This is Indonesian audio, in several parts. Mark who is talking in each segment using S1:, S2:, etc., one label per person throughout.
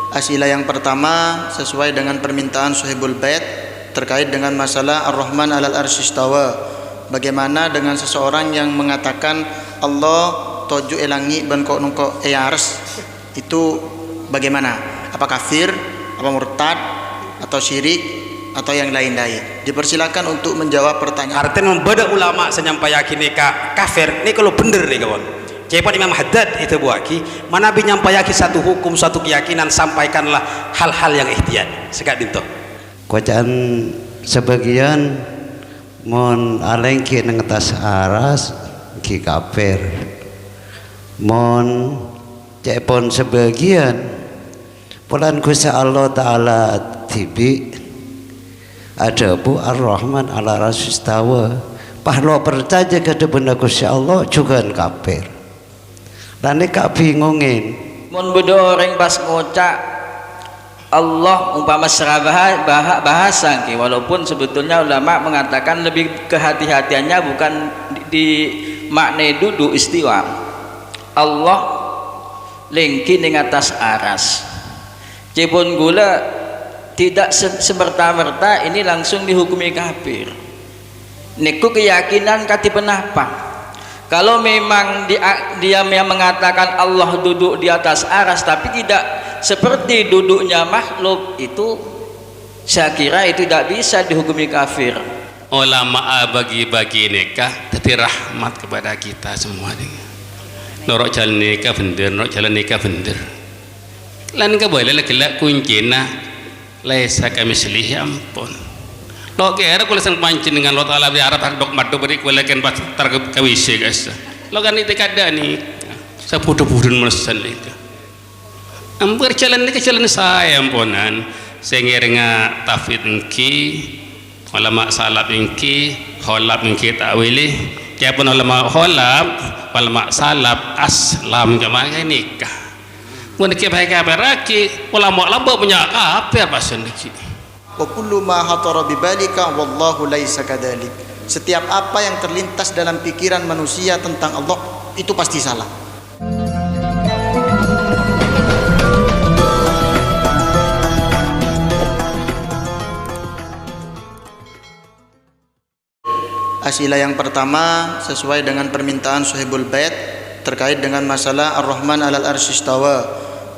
S1: Asilah yang pertama sesuai dengan permintaan Sohibul Bait terkait dengan masalah Ar-Rahman 'alal arsy istawa. Bagaimana dengan seseorang yang mengatakan Allah toju elangi ban kok nungko ars, itu bagaimana? Apa kafir, apa murtad, atau syirik, atau yang lain-lain? Dipersilakan untuk menjawab pertanyaan.
S2: Artinya membeda ulama senyampaikan kafir ini kalau bener nih kawan. Cepat Imam Haddad itu buaki mana bi nyampaikan satu hukum satu keyakinan, sampaikanlah hal-hal yang ihtiyat sekak dinto
S3: Kocaan sebagian mon alengki nang atas aras ki kafir, mon cepon sebagian pulan Gusti Allah Ta'ala tibi ada bu Ar-Rahman 'ala arsy istawa. Pahlo percaya kepada benda Gusti Allah juga kafir. Dan ini kak bingungin
S4: mun bedo orang pas ngocak Allah umpama secara bahasa walaupun sebetulnya ulama mengatakan lebih kehati-hatiannya bukan di makna duduk istiwa. Allah lengki ning atas aras cepun gula tidak semerta-merta ini langsung dihukumi kafir. Niku keyakinan kati penapa. Kalau memang dia mengatakan Allah duduk di atas aras tapi tidak seperti duduknya makhluk, itu saya kira itu tidak bisa dihukumi kafir.
S5: Ulama bagi-bagi nikah jadi rahmat kepada kita semua. Norok jalan nikah bener, norok jalan nikah bener. Lan ka boleh lagi kuncinya laisa kamislihi ampun. Lo kira kalau sang pancing dengan lo Ta'ala di Arab dok madu beri kulekan pas terkawisi guys. Lo kan itu kada nih, saya bodoh-bodoh menesan lagi. Ampun jalan ini jalan saya ampunan. Saya ngiringa tafid engki, ulama salaf engki, holab engki takwili. Siapa ulama holab, ulama salaf aslam kemana nikah. Mun kibai kabaraki, ulama lambok punya kafir pasan niki.
S1: Wa kullu ma hatara bibalika wallahu laisa kadzalik. Setiap apa yang terlintas dalam pikiran manusia tentang Allah itu pasti salah. Asilah yang pertama sesuai dengan permintaan Sohibul Bait terkait dengan masalah Ar-Rahman 'alal arsy istawa.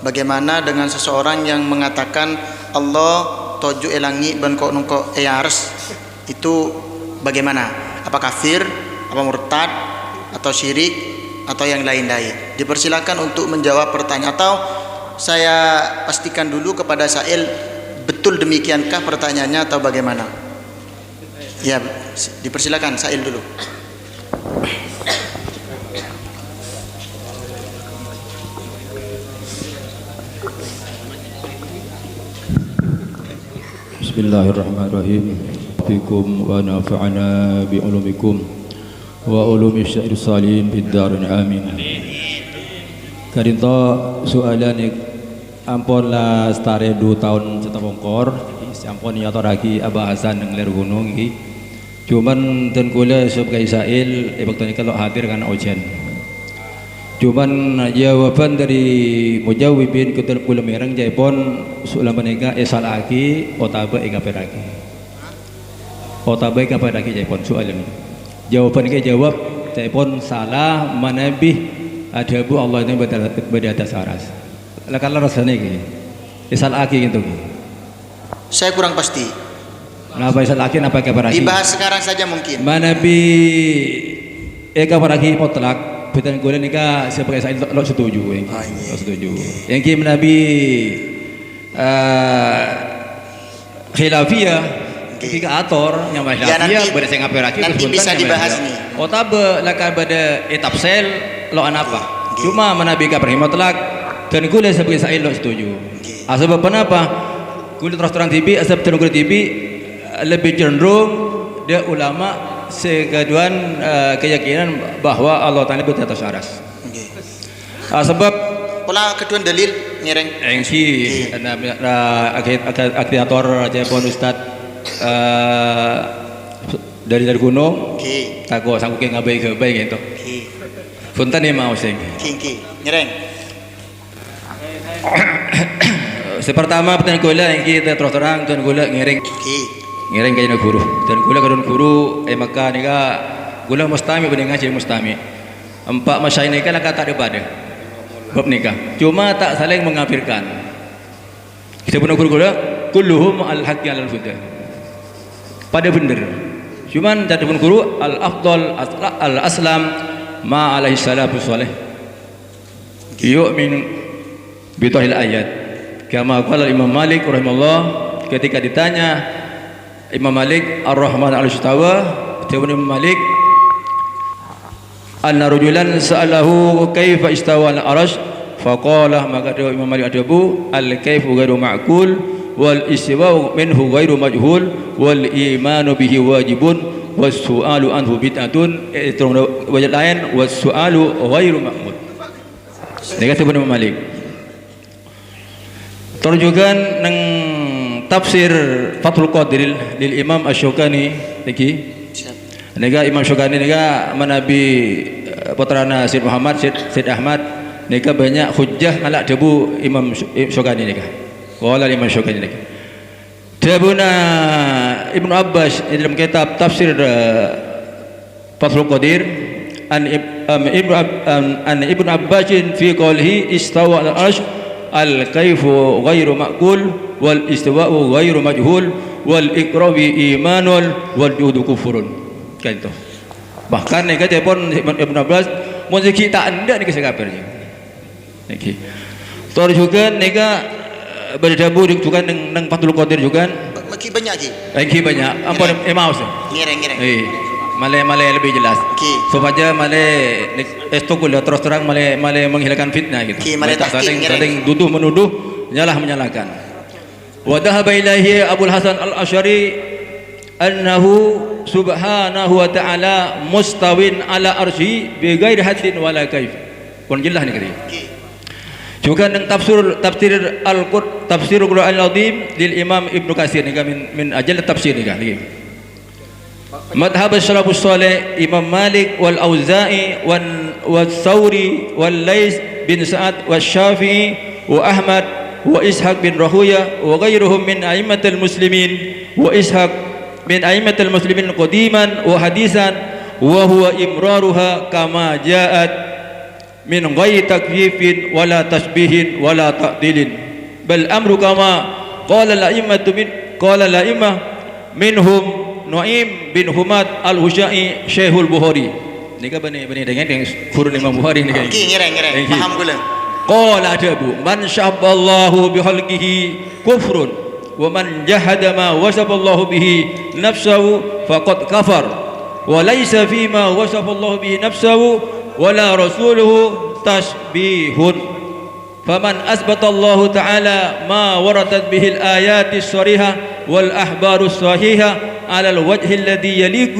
S1: Bagaimana dengan seseorang yang mengatakan Allah toju elangi ban kok nungko ars, itu bagaimana? Apa kafir, apa murtad, atau syirik, atau yang lain-lain? Dipersilakan untuk menjawab pertanyaan, atau saya pastikan dulu kepada Sail, betul demikiankah pertanyaannya atau bagaimana? Ya, dipersilakan Sail dulu.
S6: Bismillahirrahmanirrahim. Fikum wa nafa'ana bi ulumikum wa ulumi syair salim bid darin amin. Karinto soalan ampun la stare 2 tahun setapongkor ampun ya toraki abahasan ng ler gunung iki. Cuman ten kula sub kay Sail ibaktan kalau hadir kan ojen. Cuman jawaban dari mujawibin ketul kula merang jaipon sulam menika esal aki otaba ega peraki. Otaba ega peraki jaipon soalan. Jawaban ke jawab jaipon salah manabih ada bu Allah ini pada atas aras. Lakala rasane iki. Esal aki gitu.
S1: Saya kurang pasti.
S6: Napa esal aki napa ega peraki?
S1: Dibahas sekarang saja mungkin.
S6: Manabi ega peraki mutlak. Betul gue nikah sebagai saya lo setuju, lo setuju. Yang kim Nabi khilafiyah, ketika ator yang khilafiyah pada saya ngapir lagi.
S1: Nanti bisa dibahas nih.
S6: Otabe laka pada etap sel lo anapa? Cuma menabi kabar mutlak dan gue sebagai saya lo setuju. Asal kenapa? Gue terus terang TV, asal terus TV lebih cenderung dia ulama segaduan keyakinan bahwa Allah Ta'ala berada atas aras. Sebab
S1: pola kedua dalil ngereng
S6: yang si aktiator aja pun Ustad dari gunung tak kok sanggup ngabai gitu. Punten ya mau sing.
S1: Ngereng.
S6: Sepertama pertanyaan kula yang kita terus terang tuan kula ngiring
S1: Okey.
S6: ngiring kaya guru. Tuan kula kadun guru maka nika kula mustami dengan jadi mustami. Empat masyayikh nikah lah tak ada pada bab nikah. Cuma tak saling mengafirkan. Kita pun guru kula kulluhum al-haqqi al-huda. Pada benar. Cuman tak pun guru al-afdal al-aslam ma alaihi salatu salih. Yu'min bitahil ayat. Kama qala Imam Malik rahimahullah ketika ditanya Imam Malik Ar-Rahman al-Istawa, jawab Imam Malik anna rajulan sa'alahu kaifa istawa al-arsh faqala, maka Imam Malik adabu al-kaifu ghairu ma'qul wal istiwa minhu ghairu majhul wal imanu bihi wajibun was su'alu anhu bid'atun. Wajib lain was su'alu ghairu ma'mud. Ini kata Imam Malik. Terjugan nang tafsir Fathul Qadir lil Imam Asy-Syaukani niki. Nega Imam Syaukani nega manabi putrana Syed Muhammad Syed Ahmad nega banyak hujjah ngalak debu Imam Syaukani nega. Qala Imam Syaukani nega. Debuna Ibnu Abbas dalam kitab tafsir Fathul Qadir an Ibnu Abbas fi qawlihi istawa al-arsh al-kaifu ghairu ma'qul wal istiwa'u ghairu majhul wal ikrawi imanul wal juhudu kufurun. Kan itu. Bahkan nek telefon Ibn Abbas mun zikir tak anda ni kisah kafir je. Okey. Tor juga nega berdabu juga nang Fathul Qadir juga.
S1: Maki banyak lagi.
S6: Lagi banyak. Ampun maus.
S1: Ngereng.
S6: Malay lebih jelas.
S1: Okey.
S6: Supaya malay estok terus terang malay menghilangkan fitnah gitu.
S1: Okey, malay
S6: tak
S1: tahqiq,
S6: saling tuduh menuduh, menyalahkan. Wa dhahaba ilaihi Abdul Hasan Al-Asy'ari annahu subhanahu wa ta'ala mustawin ala arsy bi ghairi haddin wala kaif. Kon jelas ni kali.
S1: Okey.
S6: Juga nang tafsir Al-Qur'an tafsir Al-Qur'an Al-Azim lil Imam Ibnu Katsir ni min ajal tafsir ni lagi. Madhab salafus salih Imam Malik wal Auza'i wal Thawri wal Lais bin Sa'ad wal Syafi'i wa Ahmad wa Ishaq bin Rahuya wa ghairuhum min a'immatil muslimin wa Ishaq min a'immatil muslimin qadiman wa hadisan wa huwa imraruha kama ja'at min ghairi takyifin wala tashbihin wala ta'dilin bal amru kama qala al-a'immah minhum Nu'aim bin Humad Al-Husyai Syekhul Bukhari. Nika bani dengan kurun Imam Bukhari ni kan.
S1: Okey, ngereng. Faham gula.
S6: Qala adabu man syabballahu bi khalqihi kufrun wa man jahada ma wasaballahu bihi nafsahu faqad kafar wa laysa fi ma wasaballahu bihi nafsahu wala rasuluhu tasbihun faman asbata Allah ta'ala ma waradat bihi al-ayati as-sarihah wal ahbaru as-sahihah على الوجه الذي يليق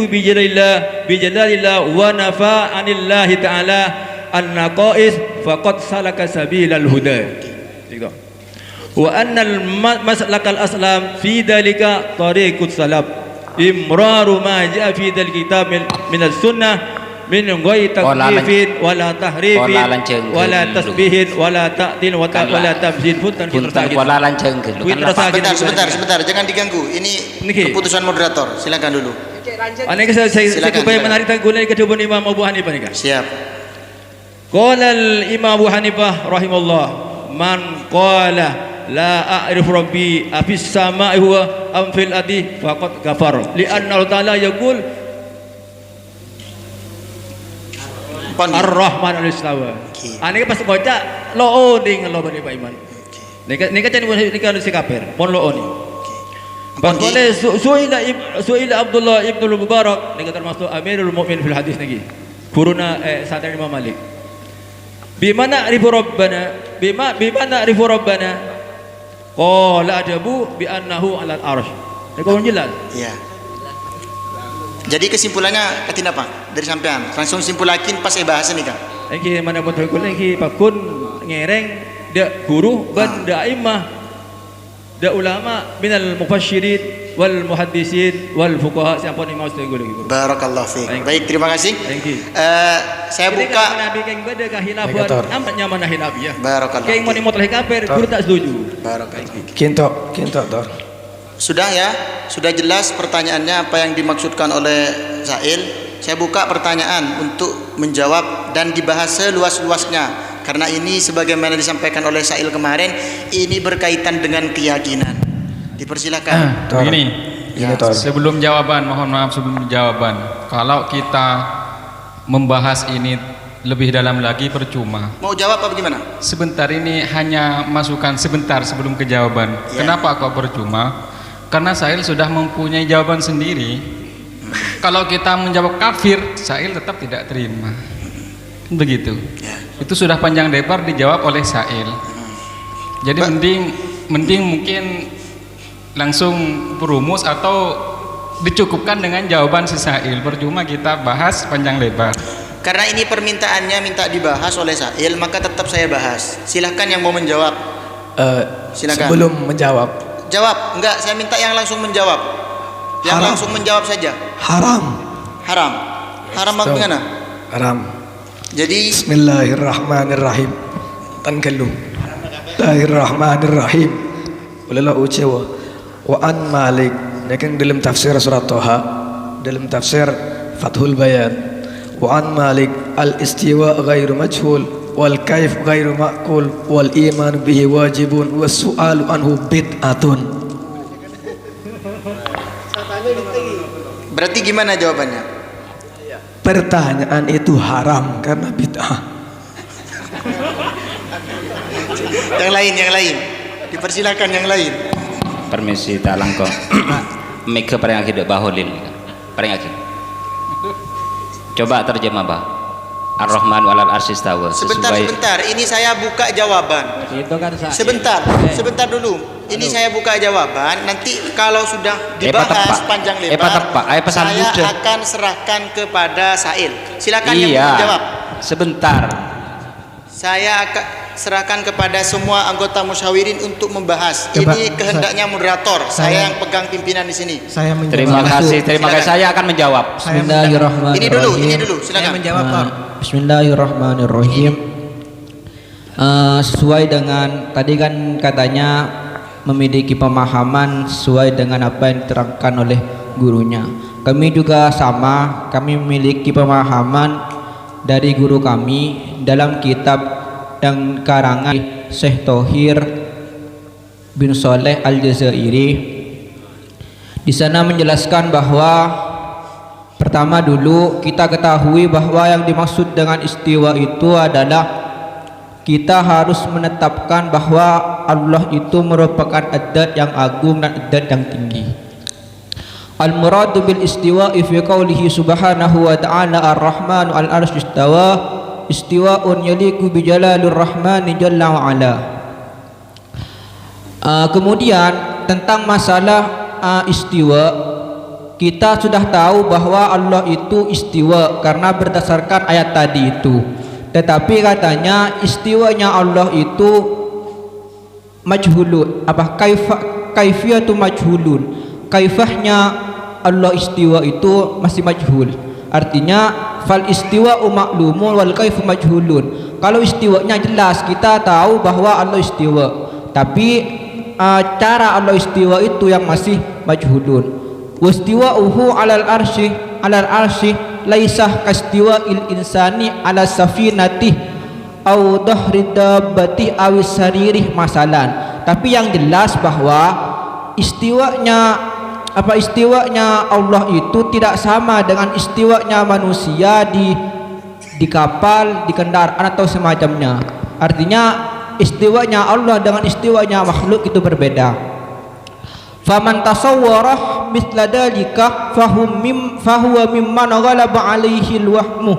S6: بجلال الله ونفى عن الله تعالى النقائص فقد سلك سبيل الهدى وأن المسلك الأسلام في ذلك طريق السلف إمرار ما جاء في ذلك الكتاب من السنة من غير تكليف ولا تحريف ولا تسبيح ولا تعديل ولا تمثيل.
S1: Sebentar, jangan diganggu. Ini keputusan moderator. Silakan dulu.
S6: Saya supaya menarik tanggungan kedua Imam Abu Hanifah ni kan.
S1: Siap.
S6: Qala al-Imam Abu Hanifah rahimahullah man qala la a'rif rabbi afis sama'i huwa am fil ardi faqad kafar li'anna Allah ta'ala yaqul Ar-Rahman al-Istawa. Ini pas baca lo ding lo bani Pak Iman. Nika can si kafir. Pon lo ni. Pas boleh suila Abdullah ibn Mubarak nika termasuk Amirul Mukminin fil hadis lagi. Kuruna sadar Imam Malik. Bimana arifu rabbana qala adabu bi annahu 'alal arsy. Nika jelas.
S1: Ya. Jadi kesimpulannya katin apa dari sampean? Langsung simpulakin pas bahasa ni kan.
S6: Lagi mana pun terkul lagi pakun ngereng da guru ban da imah da ulama minal mufassirin wal muhaddisin wal fuqaha siapa ni mau setengah lagi guru.
S1: Barakallahu fiik.
S6: Thank you.
S1: Baik, terima kasih.
S6: Thank you.
S1: Saya buka.
S6: Nabi keng beda kah hilafan amat nyaman hilaf ya.
S1: Barakallahu
S6: Keng mau
S1: fiik.
S6: ni mau kafir guru tak setuju.
S1: Barakallahu.
S7: Kinto Tor.
S1: Sudah ya, sudah jelas pertanyaannya apa yang dimaksudkan oleh Sail. Saya buka pertanyaan untuk menjawab dan dibahas seluas-luasnya, karena ini sebagaimana disampaikan oleh Sail kemarin, ini berkaitan dengan keyakinan. Dipersilakan.
S7: Begini,
S1: Ya,
S7: Tor.
S8: Sebelum jawaban, mohon maaf sebelum jawaban. Kalau kita membahas ini lebih dalam lagi percuma.
S1: Mau jawab apa gimana?
S8: Sebentar ini hanya masukan sebentar sebelum ke jawaban.
S1: Ya.
S8: Kenapa kok percuma? Karena Sail sudah mempunyai jawaban sendiri. Kalau kita menjawab kafir, Sail tetap tidak terima. Begitu.
S1: Ya.
S8: Itu sudah panjang lebar dijawab oleh Sail. Jadi mending mungkin langsung berumus atau dicukupkan dengan jawaban si Sail. Percuma kita bahas panjang lebar.
S1: Karena ini permintaannya minta dibahas oleh Sail, maka tetap saya bahas. Silahkan yang mau menjawab. Silakan.
S7: Sebelum menjawab,
S1: Jawab. Enggak, saya minta yang langsung menjawab. Yang
S7: Haram.
S1: langsung menjawab saja.
S7: haram.
S1: Haram. Haram
S7: Stop.
S1: bagaimana?
S7: Haram.
S1: Jadi
S7: Bismillahirrahmanirrahim. Tankallu. Bismillahirrahmanirrahim. Wallah ucewa. Wa an Malik. Lakin dalam tafsir surat Toha, dalam tafsir Fathul Bayan. Wa an Malik al-istiwa ghairu majhul wal kaif ghairu ma'kul wal iman bihi wajibun was su'alu anhu bid'atun.
S1: berarti gimana jawabannya?
S7: Pertanyaan itu haram karena bid'ah.
S1: Yang lain. Dipersilakan yang lain.
S9: Permisi tak langkau. Mika paling akhir dek baholil. Paling akhir. Coba terjemah bah. Ar-Rahman walal arsy istawa.
S1: Sebentar. Ini saya buka jawaban.
S6: Itu kan
S1: Sebentar dulu. Ini saya buka jawaban. Nanti kalau sudah dibahas panjang lebar, saya akan serahkan kepada Sail. Silakan yang mau menjawab.
S9: Sebentar.
S1: Saya akan serahkan kepada semua anggota musyawirin untuk membahas.
S10: Coba,
S1: Ini kehendaknya moderator. Saya yang pegang pimpinan di sini.
S10: Saya menjawab.
S9: Terima kasih. Saya akan menjawab.
S10: Bismillahirrahmanirrahim.
S1: Ini dulu. Silakan.
S10: Saya menjawab, Pak. Bismillahirrahmanirrahim. Sesuai dengan tadi kan katanya memiliki pemahaman sesuai dengan apa yang diterangkan oleh gurunya. Kami juga sama, kami memiliki pemahaman dari guru kami dalam kitab dan karangan Syekh Thohir bin Saleh Al-Jazairi. Di sana menjelaskan bahwa pertama dulu kita ketahui bahwa yang dimaksud dengan istiwa itu adalah kita harus menetapkan bahwa Allah itu merupakan adzat yang agung dan adzat yang tinggi. Al-muradu bil istiwa'i fi qawlihi subhanahu wa ta'ala ar-Rahmanu al-arsy istawa istiwa'un yaliku bi jalalir rahmani jalla wa ala. Kemudian tentang masalah istiwa, kita sudah tahu bahwa Allah itu istiwa karena berdasarkan ayat tadi itu. Tetapi katanya istiwanya Allah itu majhulun, kaifiyatu majhulun. Kaifahnya Allah istiwa itu masih majhul. Artinya fal istiwa ma'lumun wal kaifu majhulun. Kalau istiwanya jelas, kita tahu bahwa Allah istiwa. Tapi cara Allah istiwa itu yang masih majhulun. Wastiwa'uhu 'alal arsy laisah kastiwa il insani ala safinati au dhahri dabbati awis saririh masalan. Tapi yang jelas bahwa istiwanya Allah itu tidak sama dengan istiwanya manusia di kapal, di kendaraan atau semacamnya. Artinya istiwanya Allah dengan istiwanya makhluk itu berbeda. Faman tasawwara mithla dalika fahuwa mimman ghalaba alaihi alwahmu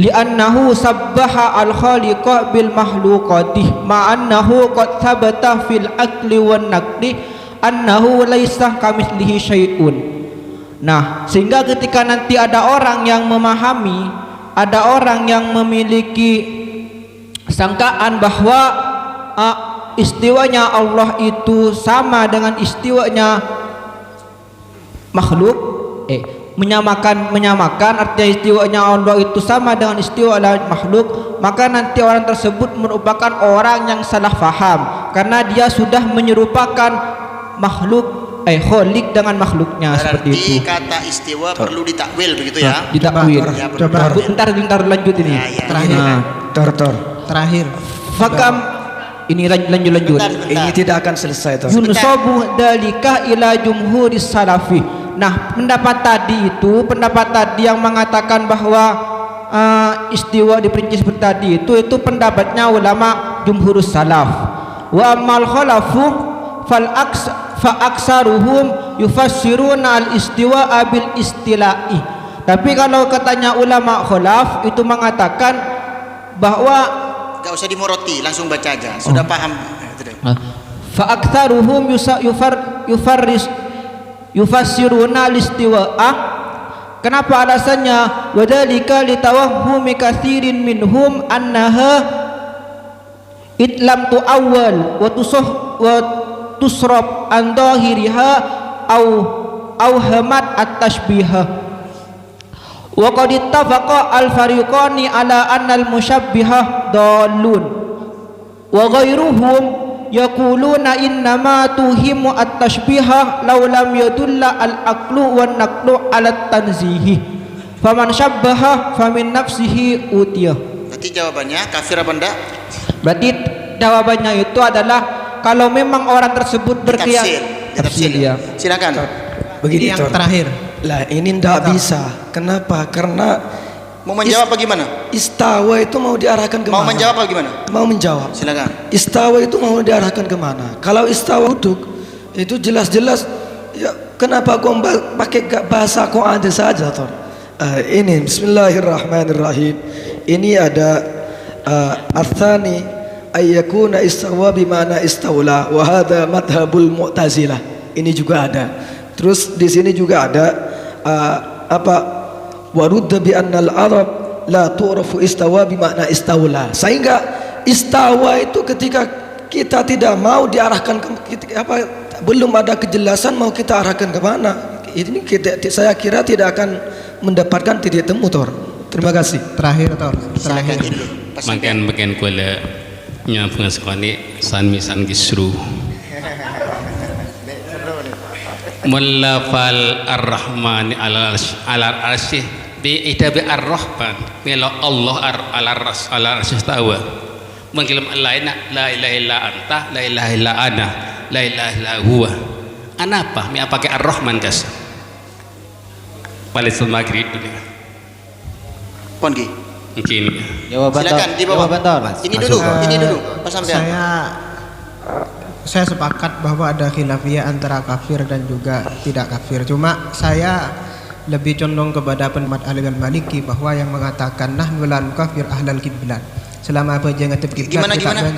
S10: li'annahu sabbaha al-khaliqa bil makhluqati ma'annahu qad thabata fil aqli wan naqli annahu laisa kamitslihi syai'un. Nah, sehingga ketika nanti ada orang yang memahami, ada orang yang memiliki sangkaan bahwa istiwanya Allah itu sama dengan istiwanya makhluk menyamakan artinya istiwanya Allah itu sama dengan istiwa makhluk, maka nanti orang tersebut merupakan orang yang salah faham karena dia sudah menyerupakan makhluk kholik dengan makhluknya.
S1: Berarti
S10: seperti itu.
S1: Kata istiwa perlu ditakwil begitu ya?
S10: Ditakwil.
S1: Coba.
S10: Bentar lanjut ini.
S7: Terakhir. Terakhir.
S10: Fakam ini lanjut.
S7: Ini tidak akan selesai.
S10: Yunsabu dalika ila jumhuris salafi. Nah, pendapat tadi yang mengatakan bahwa istiwa diperinci seperti tadi itu pendapatnya ulama jumhurus salaf. Wa amal khalafu fa aksaruhum yufassiruna al istiwa bil istila'i. Tapi kalau katanya ulama khalaf itu mengatakan bahwa
S1: gak usah dimoroti, langsung baca aja. Sudah paham.
S10: Fa aktsaruhum yufassiruna al istiwa'a. Kenapa alasannya? Wadzalika litawahhumi katsirin minhum annaha itlam tu'awwal wa tusrab an dhahiriha au hamat at-tashbihah. Wa qad ittafaqa al-fariqani ala anna al-musyabbihah dallun wa ghairuhum yaquluna innama tuhimu at-tashbihah law lam yadulla al-aqlu wan naqlu ala tanzihi faman syabbaha famin nafsihi utiyah.
S1: Berarti jawabannya kafir apa enggak?
S10: Berarti jawabannya itu adalah kalau memang orang tersebut berkeyakinan
S1: tafsir ya. Silakan.
S7: Begini
S10: yang terakhir.
S7: Lah ini tidak bisa. Kenapa? Karena
S1: mau menjawab bagaimana?
S7: Istawa itu mau diarahkan kemana?
S1: Mau menjawab bagaimana?
S7: Mau menjawab.
S1: Silakan.
S7: Istawa itu mau diarahkan kemana? Kalau istawa duduk itu jelas-jelas ya, kenapa kau pakai bahasa kau ada saja Tor? Ini Bismillahirrahmanirrahim. Ini ada arthani ayyakuna istawa bimana istawla wa hadha madhabul mu'tazilah. Ini juga ada. Terus di sini juga ada warudda bi annal arab la tu'rafu istawa bimana istawla. Sehingga istawa itu ketika kita tidak mau diarahkan belum ada kejelasan mau kita arahkan ke mana. Ini saya kira tidak akan mendapatkan titik temu Tor. Terima kasih.
S10: Terakhir Tor. Terakhir.
S5: Makan kuala nyambung sekali san gisru. Mulafal ar-Rahman ala arsy bi idabi ar-Rahman mila Allah ala arsy tawa mengkilam lain la ilaha illa anta la ilaha illa ana la ilaha illa huwa anapa mi pakai ar-Rahman kas Palestina maghrib
S1: Pongi
S5: mungkin
S1: silakan di bawah ini dulu Pak Sampean.
S11: Saya sepakat bahwa ada khilafiyah antara kafir dan juga tidak kafir. Cuma saya lebih condong kepada pendapat Al-Maliki bahwa yang mengatakan nahnu la nukafir ahlal kiblat. Selama apa aja ngatep kiblat.
S1: Gimana?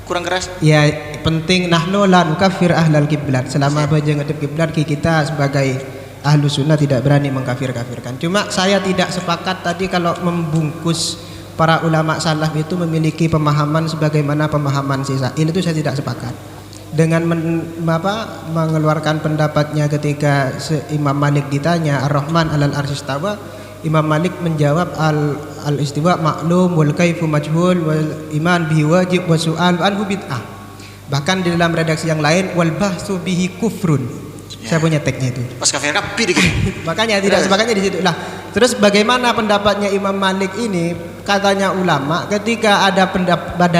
S1: Kurang keras?
S11: Ya, penting nahnu la nukafir ahlal kiblat. Selama apa aja ngatep kiblat kita sebagai ahlu sunnah tidak berani mengkafir-kafirkan. Cuma saya tidak sepakat tadi kalau membungkus para ulama salaf itu memiliki pemahaman sebagaimana pemahaman sisa. Ini itu saya tidak sepakat. Dengan mengeluarkan pendapatnya ketika Imam Malik ditanya Ar-Rahman alal arsy istawa, Imam Malik menjawab al-istiwa maklum wal kaifu majhul wal iman bihi wajib wa su'al anhu bid'ah. Bahkan di dalam redaksi yang lain wal bahsu bihi kufrun. Saya punya tagnya itu. Pas kafir kabeh gitu. Makanya tidak sepakatnya di situ. Lah, terus bagaimana pendapatnya Imam Malik ini? Katanya ulama ketika ada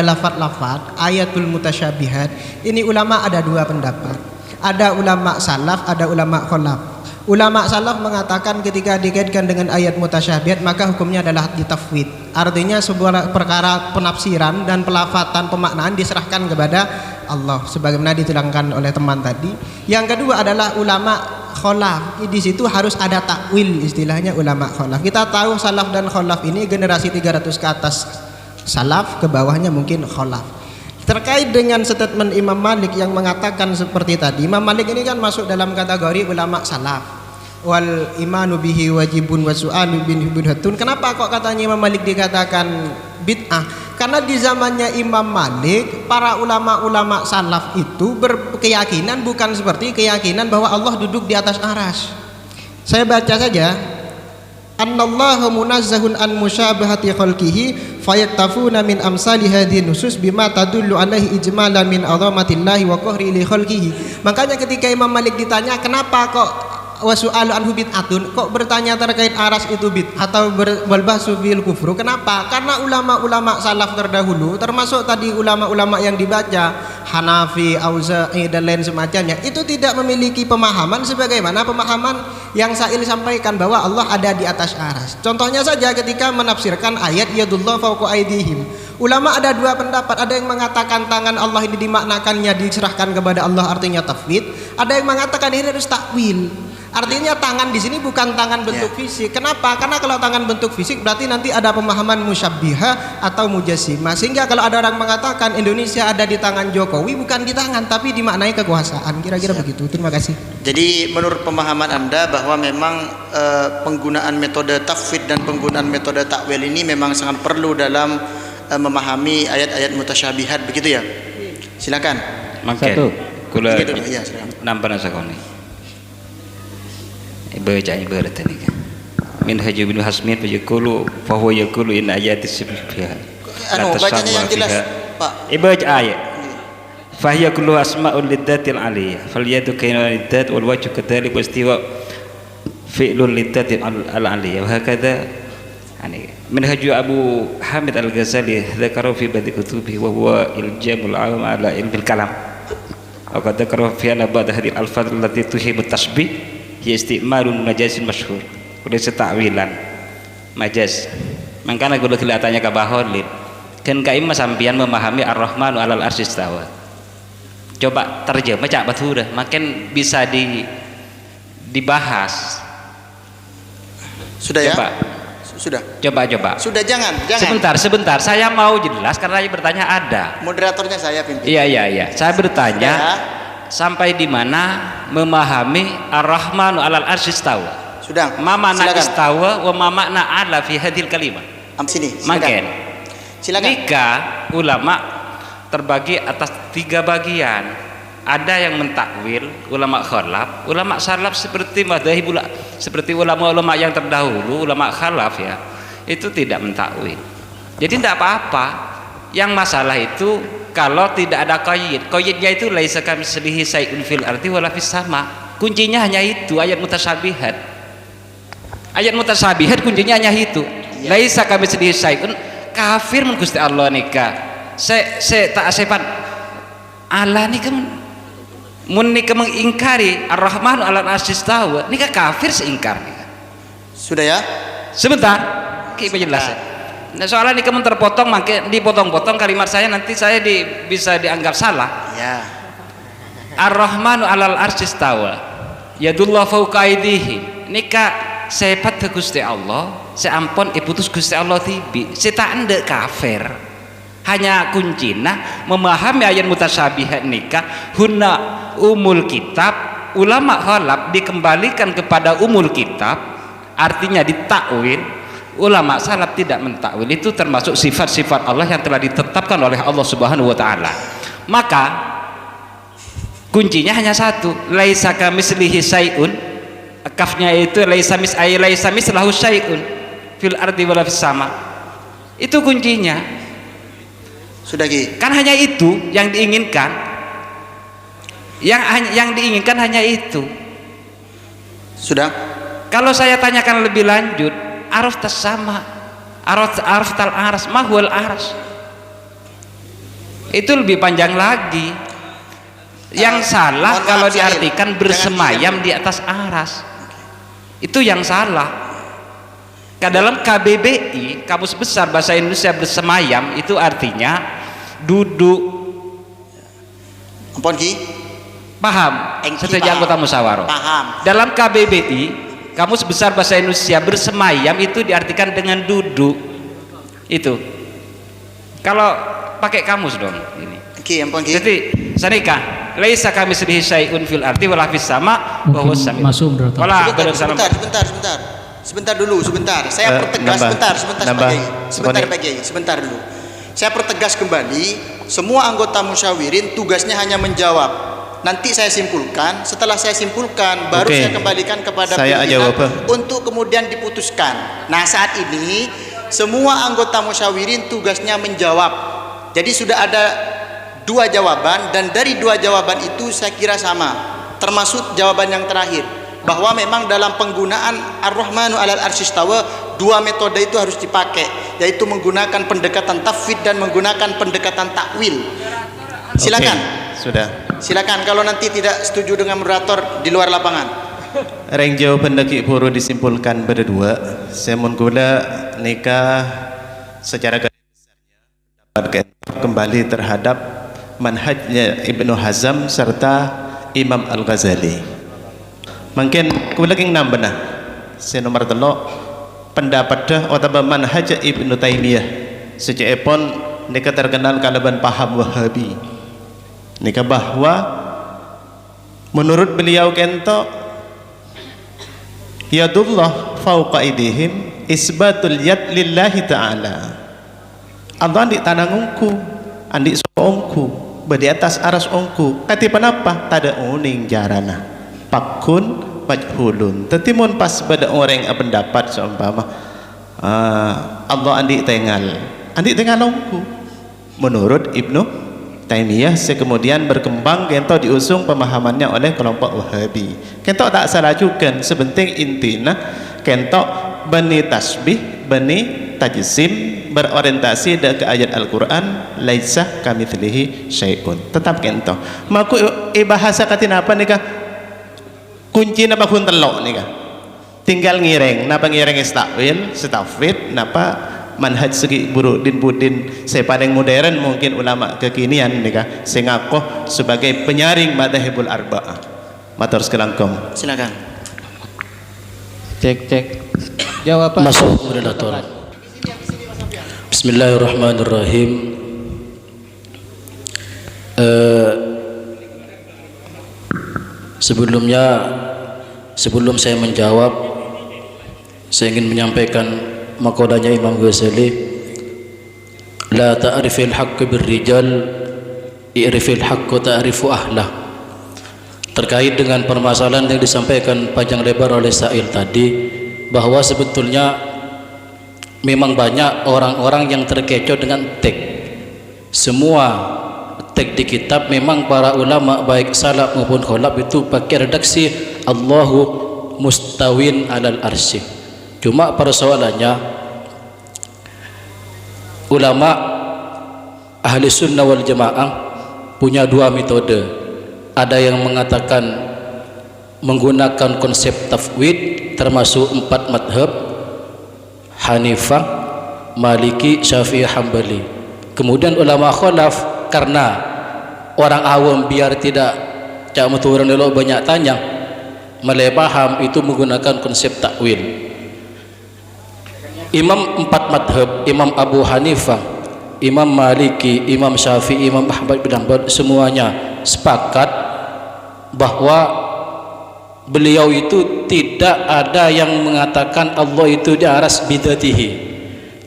S11: lafaz-lafaz ayatul mutasyabihat, ini ulama ada dua pendapat. Ada ulama salaf, ada ulama khalaf. Ulama salaf mengatakan ketika dikaitkan dengan ayat mutasyabihat maka hukumnya adalah ditafwid. Artinya sebuah perkara penafsiran dan pelafatan pemaknaan diserahkan kepada Allah sebagaimana diterangkan oleh teman tadi. Yang kedua adalah ulama khalaf. Di situ harus ada takwil, istilahnya ulama khalaf. Kita tahu salaf dan khalaf ini generasi 300 ke atas salaf, ke bawahnya mungkin khalaf. Terkait dengan statement Imam Malik yang mengatakan seperti tadi, Imam Malik ini kan masuk dalam kategori ulama salaf. Wal imanu bihi wajibun wa su'alu bin bid'atun. Kenapa kok katanya Imam Malik dikatakan bid'ah? Karena di zamannya Imam Malik, para ulama-ulama salaf itu berkeyakinan bukan seperti keyakinan bahwa Allah duduk di atas arsy. Saya baca saja. Annallahu munazzahun an musyabahati khalqihi fayaktafuna min amsali hadhihi nusus bima tadullu alaihi ijmalan min azamatillahi wa qahri li khalqihi. Makanya ketika Imam Malik ditanya kenapa kok wasu'alu anhu bid'atun, kok bertanya terkait aras itu bid'ah atau balbahsu fil kufru, kenapa? Karena ulama-ulama salaf terdahulu, termasuk tadi ulama-ulama yang dibaca Hanafi, Auza'i dan lain semacamnya, itu tidak memiliki pemahaman sebagaimana pemahaman yang Sa'il sampaikan bahwa Allah ada di atas aras. Contohnya saja ketika menafsirkan ayat yadullah fawqa aydihim. Ulama ada dua pendapat, ada yang mengatakan tangan Allah ini dimaknakannya diserahkan kepada Allah artinya tafwid, ada yang mengatakan ini harus takwil. Artinya tangan di sini bukan tangan bentuk fisik. Kenapa? Karena kalau tangan bentuk fisik berarti nanti ada pemahaman musyabbihah atau mujassimah. Sehingga kalau ada orang mengatakan Indonesia ada di tangan Jokowi, bukan di tangan tapi dimaknai kekuasaan. Kira-kira begitu. Terima kasih.
S1: Jadi menurut pemahaman Anda bahwa memang penggunaan metode tafwid dan penggunaan metode takwil ini memang sangat perlu dalam memahami ayat-ayat mutasyabihat, begitu ya? Silakan.
S9: Satu. Kula
S1: ya,
S9: nampan sakone. Baca ibarat ini kan. Min haju bin Hasmin fayaqulu fa huwa yaqulu in ayati sibha.
S1: Bacanya yang jelas, Pak.
S9: Baca ayat. Fa hiya kullu asma'ul lidzatil aliyah. Fal yadu kainu lidzat wal wajhu kadzalik wa istiwa fi'lun lidzatil aliyah. Wa hakadha yani minhaju Abu Hamid Al-Ghazali dzakara fi badi kutubihi wa huwa iljamul alam ala ilmil kalam. Wa qad dzakara fi ana ba'd hadhihi al-alfaz allati tuhibu tasbih istimalun majazin masyhur udah setakwilan majaz. Makanya kalau kelihatannya kabaholin kan kaim sampian memahami ar-rahmanu alal arsy istawa. Coba terjemah cak batu dah makin bisa dibahas.
S1: Sudah ya?
S9: Coba.
S1: Sudah.
S9: Coba.
S1: Sudah, jangan.
S9: Sebentar. Saya mau jelas karena bertanya ada.
S1: Moderatornya saya pimpin.
S9: Iya. Saya bertanya. Sampai di mana memahami ar-rahmanu alal arsy istawa.
S1: Sudah.
S9: Ma makna istawa wa ma makna ala fi hadhil kalimah.
S1: Sini.
S9: Makin.
S1: Silakan.
S9: Nikah ulama terbagi atas 3 bagian. Ada yang mentakwil, ulama khalaf, ulama salaf seperti madzhabul seperti ulama-ulama yang terdahulu, ulama khalaf ya. Itu tidak mentakwil. Jadi tidak apa-apa. Yang masalah itu kalau tidak ada qayyidnya itu laisa kamitslihi syai'un fil ardi wala fis sama. Kuncinya hanya itu, ayat mutasyabihat. Ayat mutasyabihat kuncinya hanya itu. Laisa kamitslihi syai'un, kafir mun Gusti Allah nikah. Se tak sepan Allah nikah mun nikah mengingkari Ar-Rahmanu 'alal 'arsy istawa, nikah kafir seingkar nikah.
S1: Sudah ya?
S9: Sebentar, kita jelas. Nah, soalnya ini kamu terpotong, makin dipotong-potong kalimat saya nanti saya bisa dianggap salah.
S1: Ya.
S9: Ar-Rahmanu 'alal arsy istawa. Yadullah fawqa aydihim. Nika sifat ke Gusti Allah, seampun putus Gusti Allah tibi. Sita ende kafir. Hanya kuncina memahami ayat mutasyabihat nikah hunna umul kitab. Ulama khalaf dikembalikan kepada umul kitab, artinya ditakwil. Ulama salaf tidak mentakwil, itu termasuk sifat-sifat Allah yang telah ditetapkan oleh Allah Subhanahu wa taala. Maka kuncinya hanya satu, laisa kamitslihi syai'un. Kafnya itu laisa mislahu syai'un fil ardi wala fis sama. Itu kuncinya.
S1: Sudah Ki.
S9: Kan hanya itu yang diinginkan. Yang diinginkan hanya itu.
S1: Sudah.
S9: Kalau saya tanyakan lebih lanjut, araf tasama, araf tal aras, mahwal aras, itu lebih panjang lagi. Yang salah kalau diartikan bersemayam di atas aras, itu yang salah. Ke dalam KBBI, Kamus Besar Bahasa Indonesia, bersemayam itu artinya duduk.
S1: Ampun Ki.
S9: Paham? Setuju anggota musyawarah.
S1: Paham.
S9: Dalam KBBI Kamus Besar Bahasa Indonesia, bersemayam itu diartikan dengan duduk. Itu. Kalau pakai kamus dong ini.
S1: Ki, ampun Ki.
S9: Jadi, sanika, laisa kamitslihi syai'un fil ardi wala fis sama wa huwas samiul.
S1: Sebentar dulu. Saya pertegas sebentar dulu. Saya pertegas kembali, semua anggota musyawirin tugasnya hanya menjawab. Nanti saya simpulkan. Setelah saya simpulkan, baru
S12: Oke.
S1: saya kembalikan kepada
S12: Saya
S1: pimpinan
S12: jawab.
S1: untuk kemudian diputuskan. Nah, saat ini semua anggota musyawirin tugasnya menjawab. Jadi sudah ada 2 jawaban, dan dari 2 jawaban itu saya kira sama, termasuk jawaban yang terakhir, bahwa memang dalam penggunaan Ar-Rahmanu 'alal arsy istawa 2 metode itu harus dipakai, yaitu menggunakan pendekatan tafwid dan menggunakan pendekatan takwil. Silakan.
S12: Oke, sudah.
S1: Silakan kalau nanti tidak setuju dengan moderator di luar lapangan.
S12: Reng jawaban daki puru disimpulkan berdua. Saya mohon gula nikah secara garis besarnya dapat kembali terhadap manhajnya Ibnu Hazm serta Imam Al-Ghazali. Mungkin gula king nambah. Saya nomor 3 pendapat dah atau manhaj Ibnu Taimiyah sejak pun nikah terkenal kalaban paham Wahabi. Nikah bahwa menurut beliau kento yadullah fauqa idihim isbatul yad lillahi ta'ala. Allah di tanang ongku, andi so ongku, di atas aras ongku. Kati penapa? Tada uning jarana. Pakun majhulun. Tetimun pas pada orang yang pendapat seumpama Allah andi tengal ongku. Menurut Ibnu Taimiyah kemudian berkembang kento diusung pemahamannya oleh kelompok Wahabi. Kento tak salah juga, sebenting intina kento bani tasbih, bani tajsim berorientasi ke ayat Al-Qur'an laisa kamitslihi syai'un. Tetap kento. Maku bahasa katina apa nikah? Kunci napa kun telok nikah. Tinggal ngireng, napa ngireng istakwil, setafid, napa manhaj segi Burudin Budin saya paling modern mungkin ulama kekinian nikah sengakoh sebagai penyaring madhhabul arba'ah. Matur sekelangkong.
S1: Silakan.
S13: Cek. Jawaban. Masuk moderator. Bismillahirrahmanirrahim. Sebelum saya menjawab, saya ingin menyampaikan makodanya Imam Ghazali, la ta'rifil haqq birrijal i'rifil haqq ta'rifu ahlah. Terkait dengan permasalahan yang disampaikan panjang lebar oleh Sa'il tadi, bahwa sebetulnya memang banyak orang-orang yang terkecoh dengan teks. Semua teks di kitab memang para ulama baik salaf maupun khalaf itu pakai redaksi Allahu mustawin alal arsy. Cuma persoalannya ulama ahli sunnah wal jamaah punya 2 metode. Ada yang mengatakan menggunakan konsep tafwid termasuk 4 madhab, Hanifah, Maliki, Syafi'i, Hambali. Kemudian ulama khalaf karena orang awam biar tidak cak meturun dulu banyak tanya mulai paham itu menggunakan konsep takwil. Imam 4 madhab, Imam Abu Hanifah, Imam Maliki, Imam Syafi'i, Imam Ahmad bin Hanbal semuanya sepakat bahwa beliau itu tidak ada yang mengatakan Allah itu di aras bidatihi.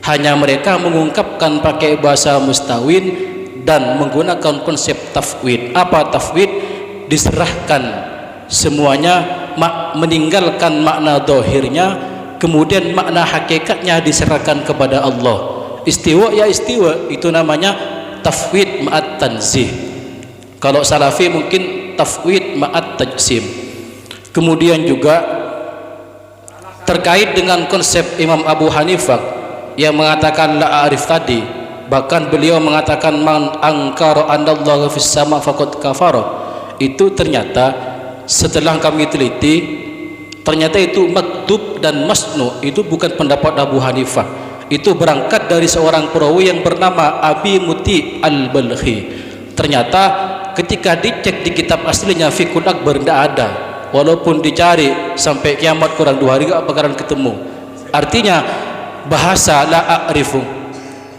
S13: Hanya mereka mengungkapkan pakai bahasa mustawin dan menggunakan konsep tafwid. Apa tafwid? Diserahkan semuanya, meninggalkan makna dohirnya, kemudian makna hakikatnya diserahkan kepada Allah. Istiwa ya istiwa, itu namanya tafwid ma'at tanzih. Kalau salafi mungkin tafwid ma'at tajsim. Kemudian juga terkait dengan konsep Imam Abu Hanifah yang mengatakan la arif tadi, bahkan beliau mengatakan man angkara andallaha fis sama faqad kafara. Itu ternyata setelah kami teliti, ternyata itu maktub dan masnu itu bukan pendapat Abu Hanifah. Itu berangkat dari seorang perawi yang bernama Abi Muti Al-Balkhi. Ternyata ketika dicek di kitab aslinya Fiqhul Akbar tidak ada, walaupun dicari sampai kiamat kurang 2 hari gak bakalan ketemu. Artinya bahasa la a'rifu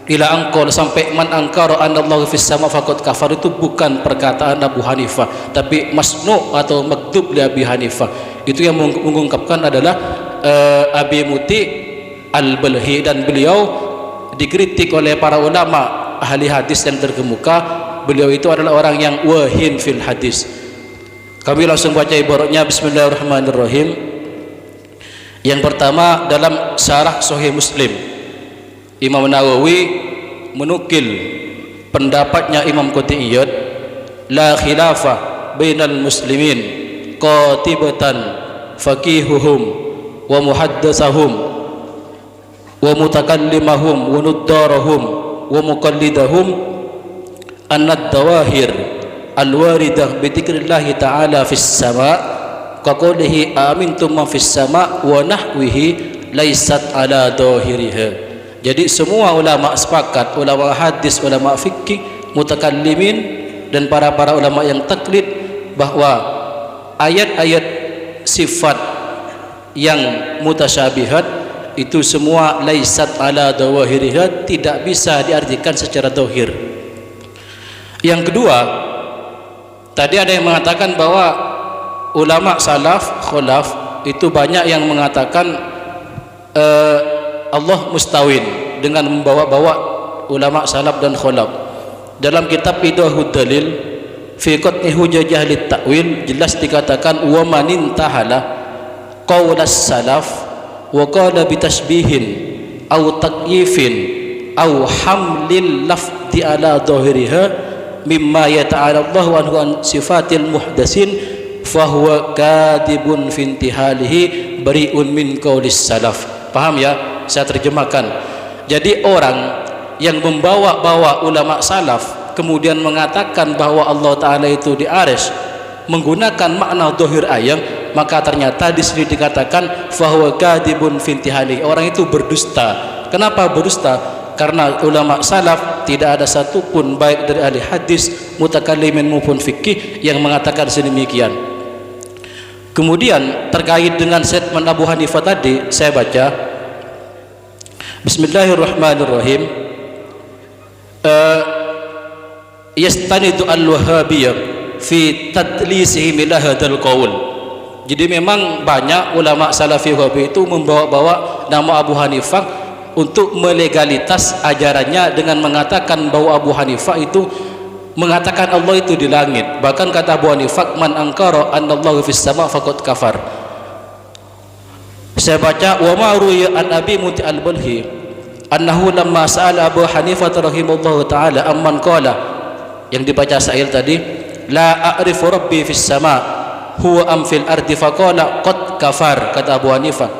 S13: ila angkol sampai man angkara anallahu fis sama faqad kafar itu bukan perkataan Abu Hanifah, tapi masnu atau maktub li Abi Hanifah. Itu yang mengungkapkan adalah Abi Muti Al-Balhi, dan beliau dikritik oleh para ulama ahli hadis yang terkemuka. Beliau itu adalah orang yang wahin fil hadis, Kami langsung baca ibaratnya. Bismillahirrahmanirrahim. Yang pertama dalam syarah Sahih Muslim, Imam Nawawi menukil pendapatnya Imam Qut'iyyad, la khilafah bainal muslimin qatibatan faqihuhum wa muhaddasahum wa mutakallimahum wa nuddarahum wa muqallidahum anna ad-dawahir al-waridah bi dzikrillah ta'ala fis sama' ka qawlihi amintum man fis sama' wa nahwihi laysat ala dhahiriha. Jadi semua ulama sepakat, ulama hadis, ulama fikih, mutakallimin dan para ulama yang taklid, bahwa ayat-ayat sifat yang mutasyabihat itu semua laisat ala dawahiriha, tidak bisa diartikan secara dohir. Yang kedua, tadi ada yang mengatakan bahwa ulama salaf khulaf itu banyak yang mengatakan Allah mustawin dengan membawa-bawa ulama salaf dan khulaf. Dalam kitab Idahud Dalil fi qat'i hujajah lit ta'wil jelas dikatakan wa manin tahala qaulas salaf wa qala bitasbihin aw takyifin aw hamlil lafdi ala dhahiriha mimma yata'ala Allahu anhu an sifatil muhdasin fahuwa kadibun fi intihalihi bari'un min qaulis salaf. Paham ya? Saya terjemahkan. Jadi orang yang membawa-bawa ulama salaf kemudian mengatakan bahwa Allah Ta'ala itu di arsy menggunakan makna dohir ayat, maka ternyata di sini dikatakan fahuwa kadibun fintihali, orang itu berdusta. Kenapa berdusta? Karena ulama salaf tidak ada satupun baik dari ahli hadis, mutakallimin maupun fikih yang mengatakan sedemikian. Kemudian terkait dengan statement Abu Hanifah tadi, saya baca Bismillahirrahmanirrahim. Yastanidu al-Wahhabiyah fi tadlisihim ila hadzal qaul. Jadi memang banyak ulama salafi Wahhabi itu membawa-bawa nama Abu Hanifah untuk melegalitas ajarannya dengan mengatakan bahwa Abu Hanifah itu mengatakan Allah itu di langit. Bahkan kata Abu Hanifah, man angkara anallahu fis sama faqad kafar. Saya baca wa ma ruya an Abi Muti al-Balhi annahu lamma sa'ala Abu Hanifah rahimahullahu taala amman qala, yang dibaca sa'il tadi, la a'rifu rabbi fis sama huwa am fil ardi faqala qad kafar. Kata Abu Hanifah,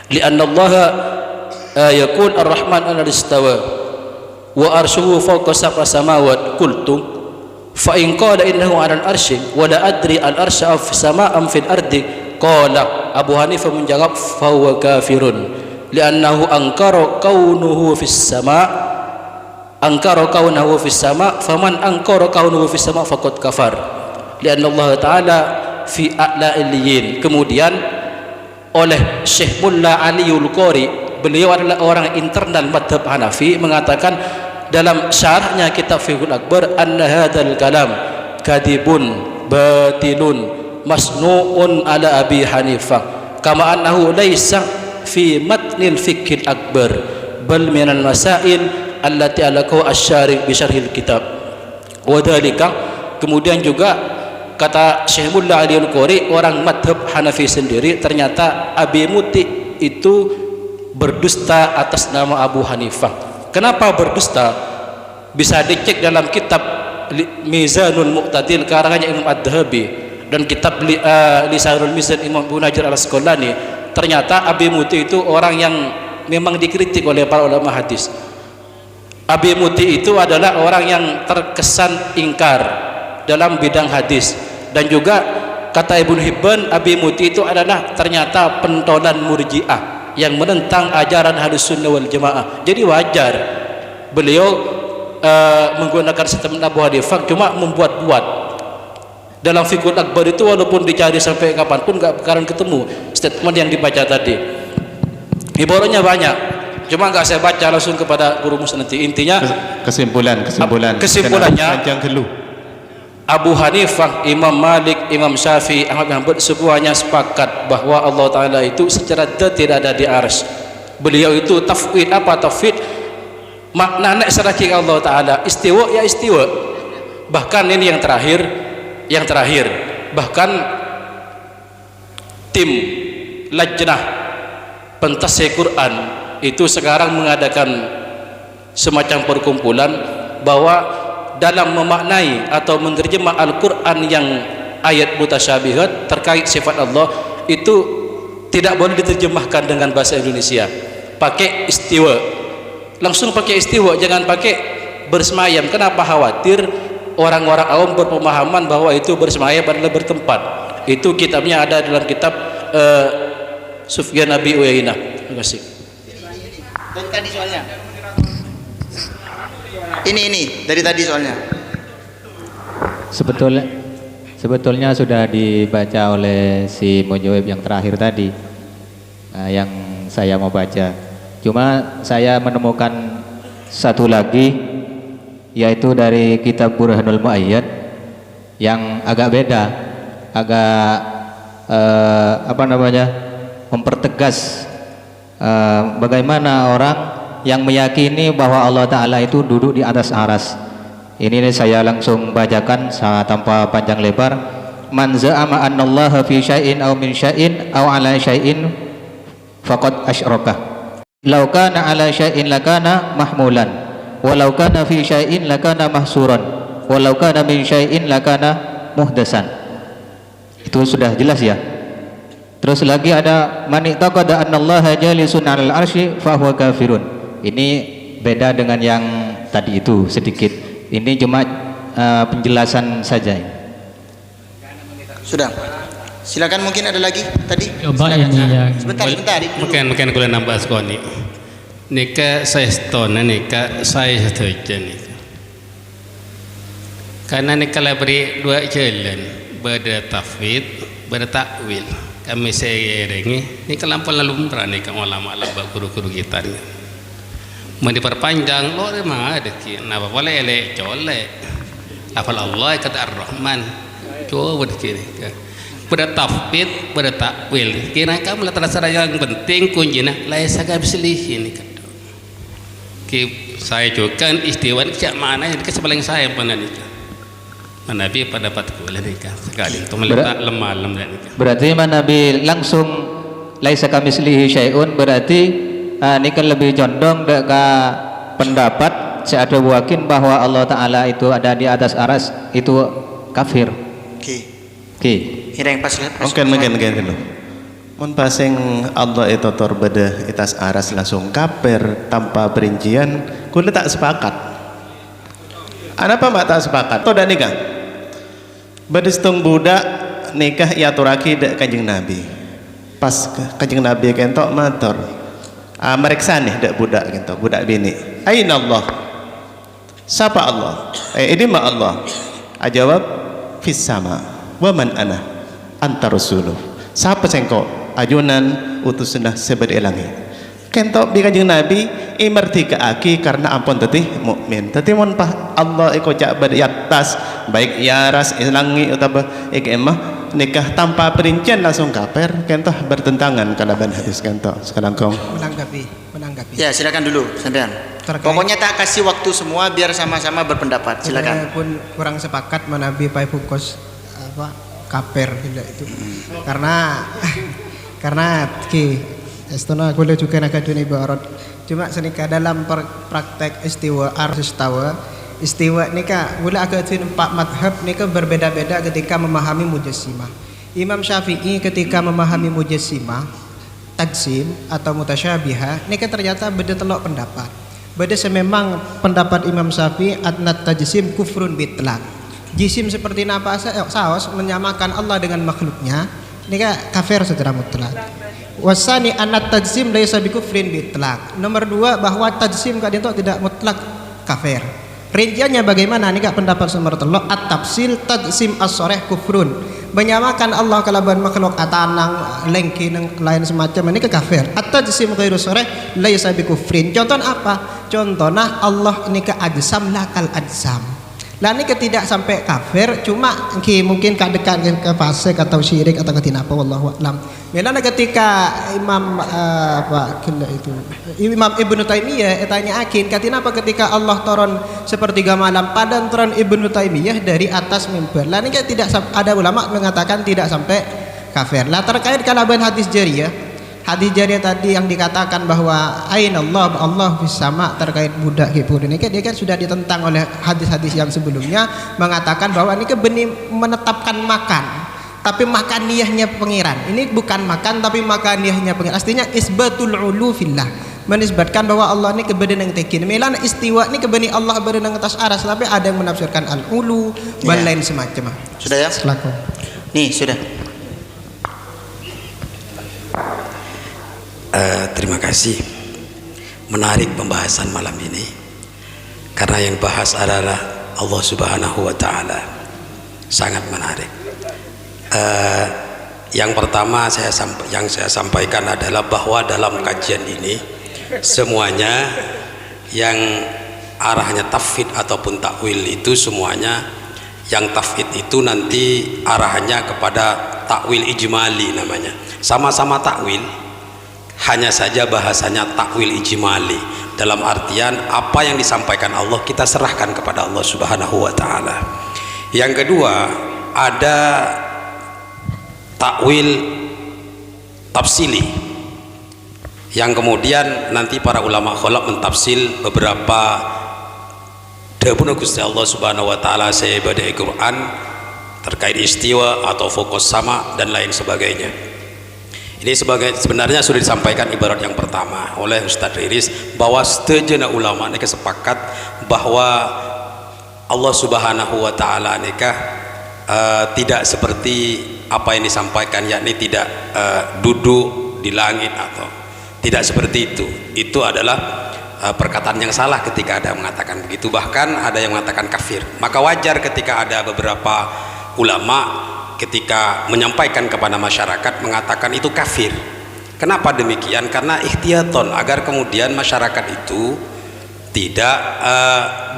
S13: li'anna Allah yaqul ar-rahman al-istawa wa arshuhu fawqa sab'a samawat qultu fa in qala innahu 'ala al-arsy wa la adri al-arsy fis sama am fil ardi qala. Abu Hanifah menjawab fa huwa kafirun li'annahu ankara kaunuhu fis sama, angkara kaunahu fis sama, faman angkara kaunuhu fis sama faqad kafar li'anna Allah Ta'ala fi a'la illiyin. Kemudian oleh Syekh Mullah Aliul Qori, beliau adalah orang internal madhab Hanafi, mengatakan dalam syarahnya kitab Fiqhul Akbar, anna hadzal kalam kadibun batilun masnu'un ala Abi Hanifah kama annahu laysa fi matnil fiqhil akbar bal minal masail allati alaqahu asy-syarih bi syarhil kitab wa dzalika. Kemudian juga kata Syekh Mullah Aliul Qori, orang madhab Hanafi sendiri, ternyata Abi Muti itu berdusta atas nama Abu Hanifah. Kenapa berdusta? Bisa dicek dalam kitab Mizanul Muqtadil karangannya Imam Ad-Dhahabi dan kitab Lisanul Mizan Imam Ibnu Hajar Al-Asqalani. Ternyata Abi Muti itu orang yang memang dikritik oleh para ulama hadis. Abi Muti itu adalah orang yang terkesan ingkar dalam bidang hadis, dan juga kata Ibnu Hibban, Abi Muti itu adalah ternyata pentolan Murji'ah yang menentang ajaran Ahlus Sunnah wal Jamaah. Jadi wajar beliau menggunakan statement Abu Hanifah, cuma membuat-buat. Dalam Fiqhul Akbar itu walaupun dicari sampai kapanpun nggak bakalan ketemu statement yang dibaca tadi. Ibaratnya banyak, cuma nggak saya baca langsung kepada guru mus nanti. Intinya kesimpulannya Abu Hanifah, Imam Malik, Imam Syafi'i, Ahmad bin Hanbal semuanya sepakat bahwa Allah Ta'ala itu secara dzat tidak ada di arsy. Beliau itu tafwid. Apa tafwid? Maknanya secara hakiki Allah Ta'ala istiwa ya istiwa. Bahkan ini yang terakhir bahkan tim lajnah pentasih Quran itu sekarang mengadakan semacam perkumpulan bahwa dalam memaknai atau menerjemah Al-Quran yang ayat mutasyabihat terkait sifat Allah itu tidak boleh diterjemahkan dengan bahasa Indonesia, pakai istiwa, langsung pakai istiwa, jangan pakai bersemayam. Kenapa? Khawatir orang-orang awam berpemahaman bahwa itu bersemayam adalah bertempat. Itu kitabnya ada dalam kitab Sufyan Abi Uyainah. Terima kasih.
S1: Dari tadi soalnya. Ini dari tadi soalnya.
S14: Sebetulnya sudah dibaca oleh si Mujawib yang terakhir tadi, yang saya mau baca. Cuma saya menemukan satu lagi, yaitu dari kitab Burhanul Mu'ayyad yang agak beda, agak mempertegas bagaimana orang yang meyakini bahwa Allah Ta'ala itu duduk di atas aras. Ini saya langsung bacakan tanpa panjang lebar. Man za'ama annallaha fi syai'in aw min syai'in aw ala syai'in faqad asyraka. Law kana ala syai'in lakana mahmulan, walau kana fi syai'in lakana mahsuran, walau kana min syai'in lakana muhdasan. Itu sudah jelas ya. Terus lagi ada man i'taqada annallaha jalisun 'alal arsy fa huwa kafirun. Ini beda dengan yang tadi itu sedikit. Ini cuma penjelasan saja.
S1: Sudah. Silakan, mungkin ada lagi tadi.
S5: Coba ini yang
S1: sebentar.
S5: Mungkin kuliah nambah sekali. Nika saya stone nika saya setuju nika. Karena nika lah beri dua jalan, bertafwid, bertakwil. Kami saya rengi, nika lampau lalu berani nika ulama-ulama guru-guru kita ni. Mau diperpanjang, lo memang ada ki. Napa boleh elek colek. Lafal Allah kata Ar-Rahman. Coba begini. Bertafwid, bertakwil. Kira kamu lah terasa yang penting kuncinya. Laisa kabislihi ini kata. Ki saya juga istiwa ni cak mana ni kesebelang saya pernah ni. Nabi pada dapat kuliah ni sekali. Tu meletak lemah ni.
S14: Berarti Nabi langsung laisa kabislihi syai'un, berarti ini kan lebih condong ke pendapat saya ada yakin bahwa Allah Ta'ala itu ada di atas aras, itu kafir. Oke.
S1: Hirang pas.
S12: Mungkin dulu. Mun pasing Allah itu terbeda atas aras langsung kafir tanpa perincian, kulit tak sepakat. Kenapa mak tak sepakat? Toda nikah. Bedistung budak nikah ya turaki dek kanjeng Nabi. Pas kanjeng Nabi kentok matur. Meriksa nih dek budak gitu, budak bini. Aina Allah? Siapa Allah? Ini ma Allah. Ajawab fis sama. Wa man ana? Anta rasuluh. Siapa sengko? Ajunan utusunah seberelangi. Kentok bi kanjeng Nabi imerti ke aki karena ampun tetih mukmin. Tetih mon pah Allah iko cak ber atas baik yaras ilangi utawa ik emah nikah tanpa perincian langsung kafir. Kentoh bertentangan kalaban hadis kentoh. Sekarang kau
S11: menanggapi.
S1: Ya, silakan dulu sampean. Pokoknya tak kasih waktu semua biar sama-sama berpendapat. Silakan.
S11: Pun kurang sepakat Nabi pai fokus kafir itu. Karena Estona boleh juga nak dunia ibarat. Cuma senika dalam praktek istiwa istiwa nika boleh agak empat madhab nika berbeda-beda ketika memahami mujassimah. Imam Syafi'i ketika memahami mujassimah, tajsim atau mutasyabiha, nika ternyata beda telok pendapat. Beda sememang pendapat Imam Syafi'i adnat tajsim kufrun bitlak. Jisim seperti saos menyamakan Allah dengan makhluknya, nika kafir secara mutlak. Wasani anat tajsim laisa bikufrin bitlak. Nomor dua, bahwa tajsim kadang itu tidak mutlak kafir. Rinciannya bagaimana? Ini pendapat nomor telok at-tafsil tajsim as-soreh kufrun. Menyamakan Allah kalaban makhluk atanang lengki lain semacam ini kafir. At-tajsim ghairu soreh laisa bikufrin. Contoh apa? Contohnya Allah ini ajsam lakal ajsam. Lah ini ketidak sampai kafir, cuma mungkin kak dekat ke fasik atau syirik atau ketinapa wallahu a'lam. Melana ketika Imam Imam Ibnu Taimiyah tanya akin ketinapa ketika Allah turun sepertiga malam padan turun Ibnu Taimiyah dari atas mimbar. Lah ini tidak ada ulama mengatakan tidak sampai kafir. Lah terkait kalaban hadis jariyah. Hadis jariyah tadi yang dikatakan bahwa Allah fis sama terkait budak kipur ini dia kan sudah ditentang oleh hadis-hadis yang sebelumnya mengatakan bahwa ini benih menetapkan makan tapi makan niyahnya pengiran. Ini bukan makan tapi makan niyahnya pengiran. Artinya isbatul ulu fillah, menisbatkan bahwa Allah ini kebenin yang tekin. Melan istiwa ini kebenih Allah berada di atas aras, tapi ada yang menafsirkan al ulu dan lain semacam.
S1: Sudah ya?
S11: Silakan.
S1: Nih sudah.
S2: Terima kasih, menarik pembahasan malam ini karena yang bahas adalah Allah Subhanahu wa Ta'ala, sangat menarik. Yang pertama yang saya sampaikan adalah bahwa dalam kajian ini semuanya yang arahnya tafwid ataupun takwil itu semuanya yang tafwid itu nanti arahnya kepada takwil ijmali namanya, sama-sama takwil. Hanya saja bahasanya takwil ijmali, dalam artian apa yang disampaikan Allah kita serahkan kepada Allah Subhanahu wa Ta'ala. Yang kedua ada takwil tafsili yang kemudian nanti para ulama kholaf mentafsil beberapa dawuh Gusti Allah Subhanahu wa Ta'ala saya ibadah Al-Quran terkait istiwa atau fokus sama dan lain sebagainya. Ini sebenarnya sudah disampaikan ibarat yang pertama oleh Ustadz Riris bahwa sejenak ulama ini sepakat bahwa Allah Subhanahu wa Ta'ala nikah tidak seperti apa yang disampaikan, yakni tidak duduk di langit atau tidak seperti itu. Itu adalah perkataan yang salah ketika ada yang mengatakan begitu, bahkan ada yang mengatakan kafir. Maka wajar ketika ada beberapa ulama ketika menyampaikan kepada masyarakat mengatakan itu kafir. Kenapa demikian? Karena ikhtiyaton agar kemudian masyarakat itu tidak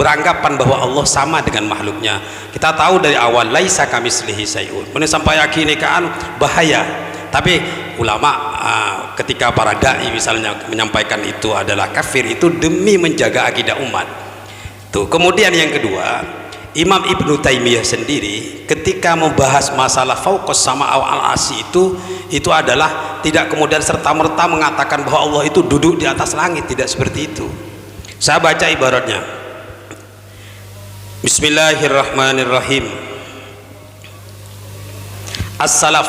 S2: beranggapan bahwa Allah sama dengan makhluknya. Kita tahu dari awal laisa kamitslihi syai'un. Sampai akhirnya kan bahaya. Tapi ulama ketika para dai misalnya menyampaikan itu adalah kafir, itu demi menjaga akidah umat. Tuh. Kemudian yang kedua, Imam Ibnu Taimiyah sendiri ketika membahas masalah fauqas sama al-asi itu adalah tidak kemudian serta-merta mengatakan bahwa Allah itu duduk di atas langit, tidak seperti itu. Saya baca ibaratnya. Bismillahirrahmanirrahim. As-salaf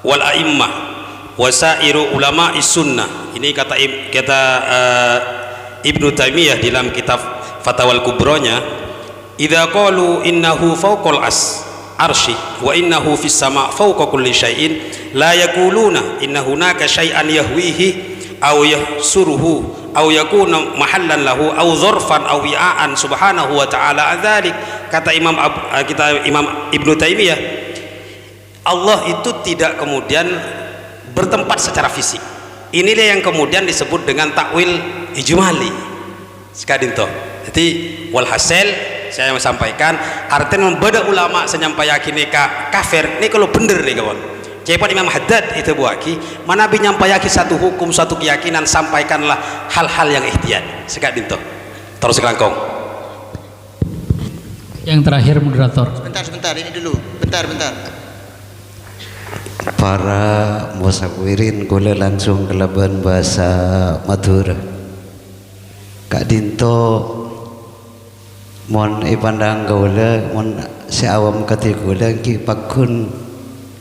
S2: wal a'immah wasairu ulama sunnah. Ini kata Ibnu Taimiyah dalam kitab Fatawal Kubronya, idza qalu innahu fawqal arsy wa innahu fis sama' fawqa kulli syai'in la yaquluna inna hunaka syai'an yahwihi aw yahsuruhu aw yakuna mahallan lahu aw dzarfan aw wi'an subhanahu wa ta'ala adzalik. Kata Imam Ibnu Taimiyah, Allah itu tidak kemudian bertempat secara fisik. Inilah yang kemudian disebut dengan takwil ijmali sekadinto. Jadi walhasil saya mau sampaikan artinya membeda ulama senyampai yakin kafir ini kalau bener nih kawan. Cepat Imam Haddad itu buaki mana bi nyampai yakin satu hukum satu keyakinan, sampaikanlah hal-hal yang ihtiyat sekak dinto terus kelangkong.
S15: Yang terakhir moderator.
S1: Sebentar ini dulu bentar.
S3: Para musawirin gula langsung kelaban bahasa Madura. Kak Dinto mon ipandang gaula mon seawam katigula ki pakun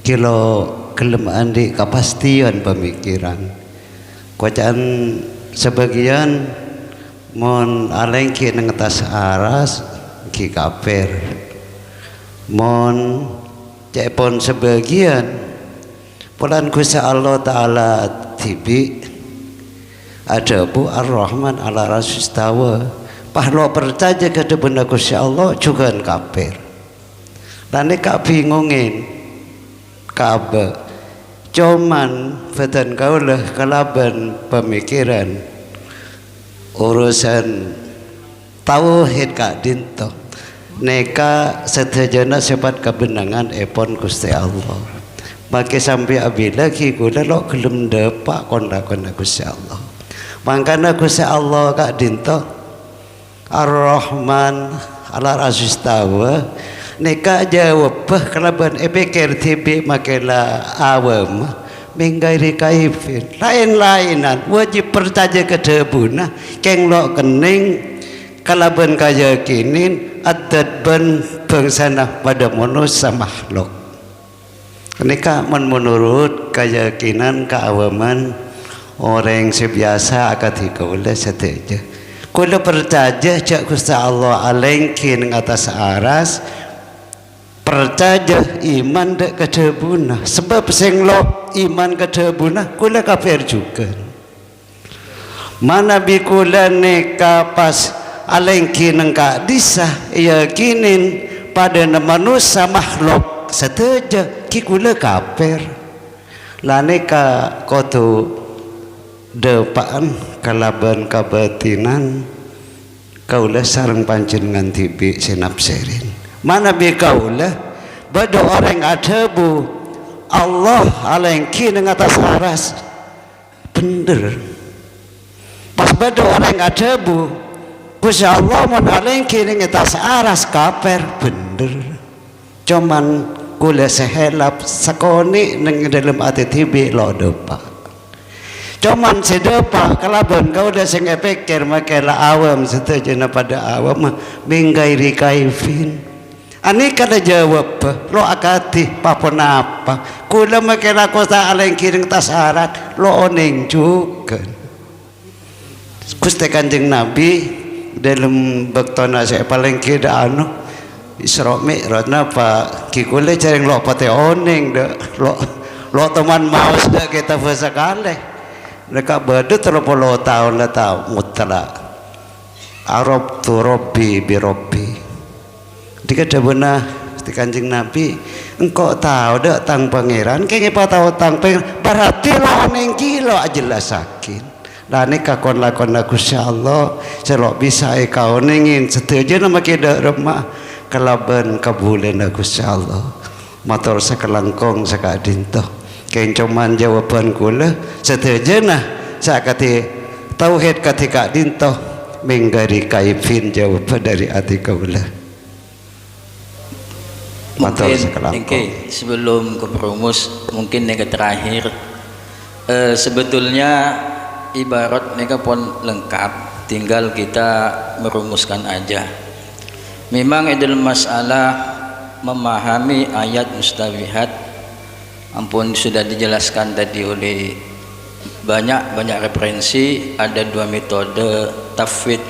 S3: kilo kelem andi kepastian pemikiran kocaan sebagian mon aleng ki nang atas aras ki kafir mon cepon sebagian pulan Gusti Allah Ta'ala tibi ada bu ar-Rahman ala rasistawa pahlo percaya kepada benda Gusti Allah juga kafir. Lani kak bingungin kabe cuman badan kaulah kalaban pemikiran urusan tauhid Kak Dinto neka sedejana sifat kebenangan epon Gusti Allah. Maka sampai abila ki kula lo gelem depak konda-konda Gusti Allah. Mangkana Gusti Allah kak dinto Ar-Rahman ala asistawa neka jawab kelaban epikir tibi makela awam minggairi kaifin lain-lainan wajib percaya kedebuna keng lo kening kalaban kayakinin adat ban bangsana pada manusia makhluk. Neka menurut keyakinan keawaman orang sebiasa akad kula sateja. Kula percaya cak Gusti Allah alengkin atas aras percaya iman dek kedebuna sebab sing lo iman kedebuna kula kafir juga. Mana bi kula neka pas alengkin engka disah yakinin pada manusia makhluk sateja ki kula kafir. Laneka kotu depaan kalaban kabatinan kaulah sareng panjenengan tibi sinapserin mana bi kaulah bado orang adabu Allah alengki dengan atas aras bener pas bado orang adabu Gusti Allah mun alengki dengan atas aras kafir bener cuman kula sehelap sakoni nang dalam ati tibi lo depa cuman sedepa kalaban kau dah senggai pikir makalah awam setuju pada awam minggairi kaifin ani kada jawab lo akati papon apa kula makalah kosa aleng kiring tasarat lo oning juga Gusti Kanjeng Nabi dalam baktona saya paling kira anu Isra Mi'raj napa kikule jaring lo pate oning dah lo teman maus dah kita fasa kaleh mereka berdua 30 tahun lah tahu mutlak Arab tu Robbi bi Robbi dikata benar di Kanjeng Nabi engkau tahu dak tang pangeran kayaknya apa tahu tang pangeran berarti lo neng gila jelas sakin lah ni kakon lakon aku insyaallah selok bisa kau nengin setuju nama kita remah kelaban kabulen aku insyaallah motor sekelangkong sekadinto kencoman jawaban kula setuju nah sakati tauhid ketika dinto menggari kaifin jawaban dari hati kula
S4: mungkin sebelum ke perumus mungkin yang terakhir sebetulnya ibarat mereka pun lengkap tinggal kita merumuskan aja memang dalam masalah memahami ayat mustabihat ampun sudah dijelaskan tadi oleh banyak referensi ada dua metode tafwid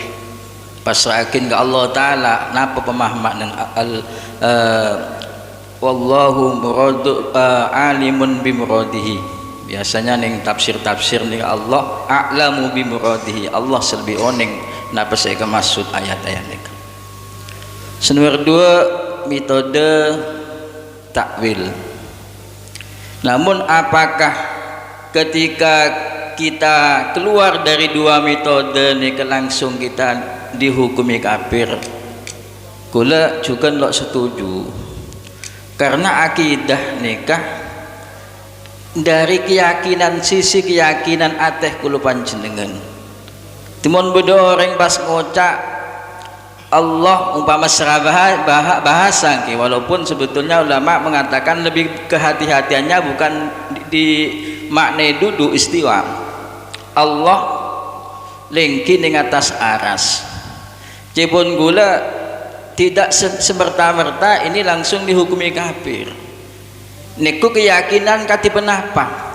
S4: pasrahin ke Allah Ta'ala napa pemahaman wallahu muradu alimun bimuradihi biasanya ning tafsir ning Allah a'lamu bimuradihi Allah selbi oning napa saya maksud ayat-ayat nika nomor dua metode takwil. Namun apakah ketika kita keluar dari dua metode ini langsung kita dihukumi kafir? Kula juga tidak setuju karena akidah nikah dari keyakinan sisi keyakinan ateh kula panjenengan timun bedo orang pas ngocak Allah umpama secara bahasa walaupun sebetulnya ulama mengatakan lebih kehati-hatiannya bukan di makna duduk istiwa Allah lengki ning atas aras cepun gula tidak semerta-merta ini langsung dihukumi kafir niku keyakinan katipen apa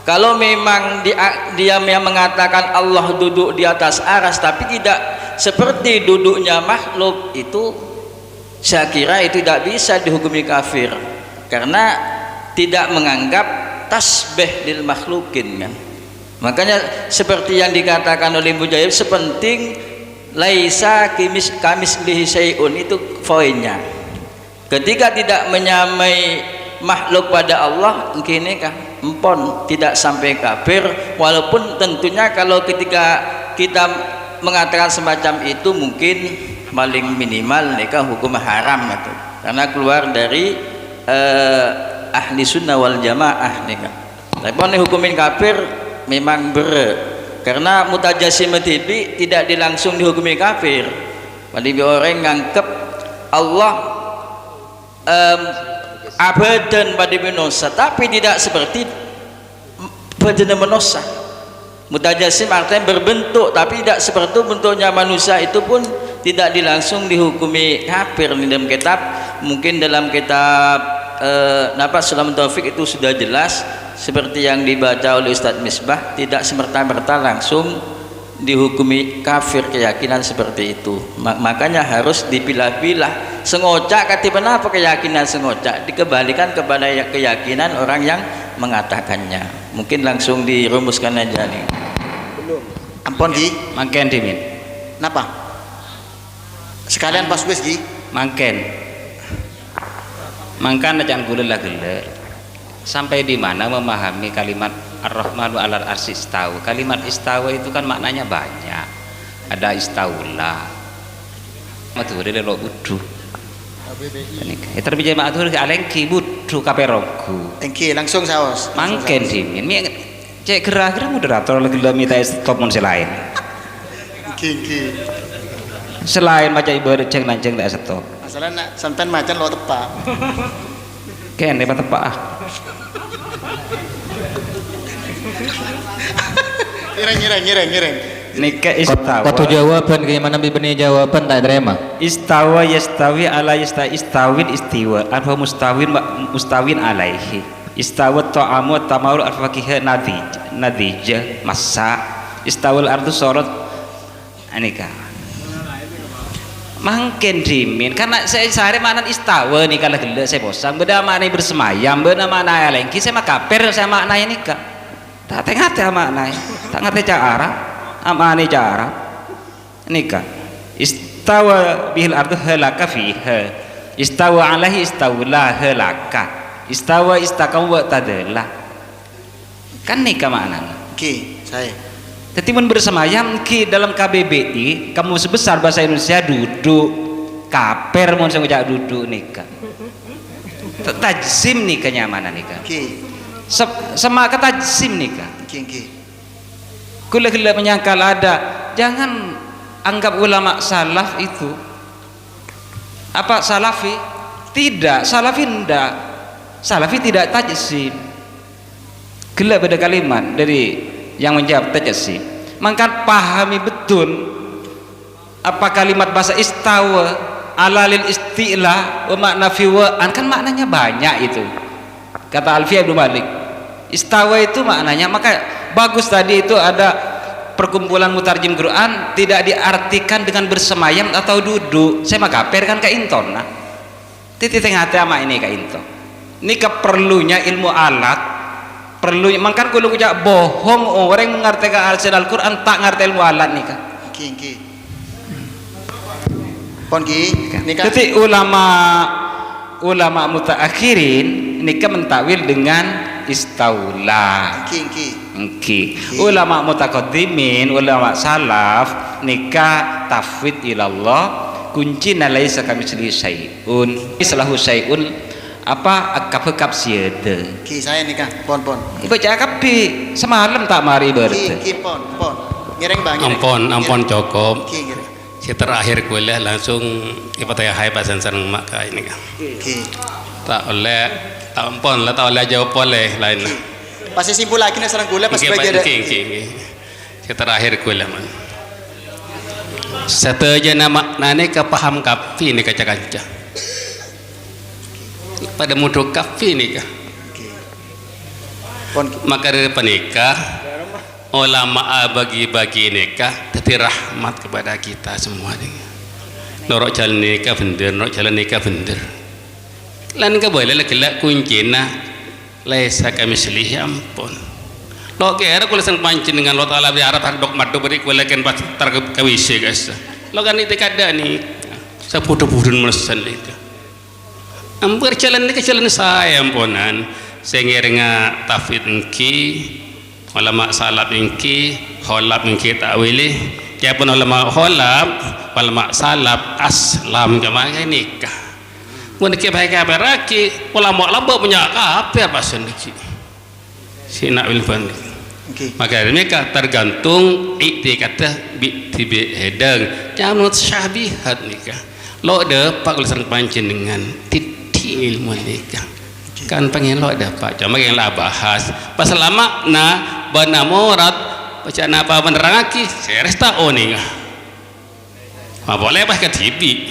S4: kalau memang dia mengatakan Allah duduk di atas aras tapi tidak seperti duduknya makhluk itu saya kira itu tidak bisa dihukumi kafir karena tidak menganggap tasbih lil makhlukin kan makanya seperti yang dikatakan oleh Mujahid sepenting laisa kamislihi syai'un itu poinnya ketika tidak menyamai makhluk pada Allah ini kan empon tidak sampai kafir walaupun tentunya kalau ketika kita mengatakan semacam itu mungkin paling minimal nikah hukum haram itu, karena keluar dari ahli sunnah wal jamaah nikah. Tapi hukumin kafir memang karena mutajasim tibi tidak dilangsung dihukumi kafir. Pada orang nganggep Allah abadan pada manusia, tapi tidak seperti badan manusia. Mutajasim artinya berbentuk, tapi tidak seperti bentuknya manusia, itu pun tidak dilangsung dihukumi kafir. Di dalam kitab, mungkin dalam kitab Nafas Sulam Taufik itu sudah jelas, seperti yang dibaca oleh Ustadz Misbah, tidak semerta-merta langsung dihukumi kafir keyakinan seperti itu. Makanya harus dipilah-pilah. Sengocak katipan apa keyakinan sengocak, dikembalikan kepada keyakinan orang yang mengatakannya. Mungkin langsung dirumuskan aja nih.
S1: Belum. Ampun Gi.
S9: Mangken dimin.
S1: Napa? Sekalian pas wis Gi.
S9: Mangken. Mangkan jangan gula-gula. Sampai di mana memahami kalimat Ar-Rahmanu 'alal arsy istawa. Kalimat istawa itu kan maknanya banyak. Ada istaula. Matur de lo budu. Ini terbiji matur ke alengki budu kaperogu.
S1: Engki langsung saos.
S9: Mangken dimin. Mi cek gerah-gerah moderator lagi minta stop mun selain.
S1: Engki.
S9: Selain baca ibadah ceng nanceng tak stop.
S1: Masalah nak sampean macan lo tepak.
S9: Kene tepak ah.
S1: Ngireng.
S9: Nikah istawa.
S14: Kata jawaban gimana bibani jawaban tak terima.
S9: Istawa yastawi ala istawin istiwa. Anfa mustawin alaihi. Istawa ta'amu tamaru al-fakih nadija masa. Istawal ardu sorot anika. Mangken dimin karena saya sehari mana istawa nih kalau gila saya bosan beda mana bersemayam beda mana lengki saya mah kafir saya maknanya nikah tak ngerti maknanya tak ngerti cara amane cara nikah istawa bihil ardu halaka fiha istawa alaihi istawla halaka istawa istakam wa tadalla kan nikah maknanya
S1: saya
S9: Tetimun bersemayam ki dalam KBBI kamu sebesar bahasa Indonesia duduk kaper mau saya ucap duduk nikah tajsim nikah nyamanan nikah sama kata tajsim nikah gula-gula menyangkal ada jangan anggap ulama salaf itu apa salafi tidak salafi tidak tajsim gila beda kalimat dari yang menjawab tajsim maka pahami betul apa kalimat bahasa istawa alalil isti'la wa makna fiwa'an kan maknanya banyak itu kata Alfiyah Ibnu Malik istawa itu maknanya maka bagus tadi itu ada perkumpulan mutarjim Quran tidak diartikan dengan bersemayam atau duduk saya mah kaper kan ke inton nah titik tengah sama ini ke inton ini keperlunya ilmu alat perlu mangkan kulo ucap bohong orang mengerti Al-Quran tak ngerti ilmu alat nikah.
S1: Pon Ki nikah.
S9: Jadi ulama mutaakhirin nikah mentakwil dengan istaula. Ulama mutaqaddimin ulama salaf nikah tafwid ilallah kunci laisa kamitslihi syai'un. Islahu syai'un apa akap siede
S1: Ki saya nikah pon
S9: baca akapi semalam tak mari berarti
S1: pon ngireng banyak
S5: ampun cukup si terakhir kuliah langsung ibadah hai pasan sareng mak ini kan tak oleh tak ampun lah tak oleh jawab oleh lain
S1: pasti simpul lagi nih sareng kuliah pas bagian
S5: si terakhir kuliah man seteja nama nane kepaham kapi ini kaca-kaca pada mudah kafi nikah maka dari penikah ulama bagi-bagi nikah jadi rahmat kepada kita semua norok jalan nikah bener norok jalan nikah bener lan ka boleh laki-laki kuncinya laisa kamitslihi ampun lo kira kalau sang pancing dengan lo ta'ala di Arab dok madu beri kulekan pas terkawisi guys lo kan itu kada nih sepudu-pudun melesan nikah ampun jalan ini jalan saya ampunan saya ngiringa tafid engki ulama salaf engki holap engki takwili kaya pun ulama kholab ulama salaf aslam kemana nikah mun ke baik apa raki ulama lambok punya apa pasal niki sina wilfan maka mereka tergantung ikti kata tibi hedang jangan syabihat nikah lo ada pak ulisan pancen dengan titil ilmu nikah kan pengen lo dapat cuma yang lah bahas pasal lama na bana murad baca apa menerangaki saya resta oning boleh bah ke TV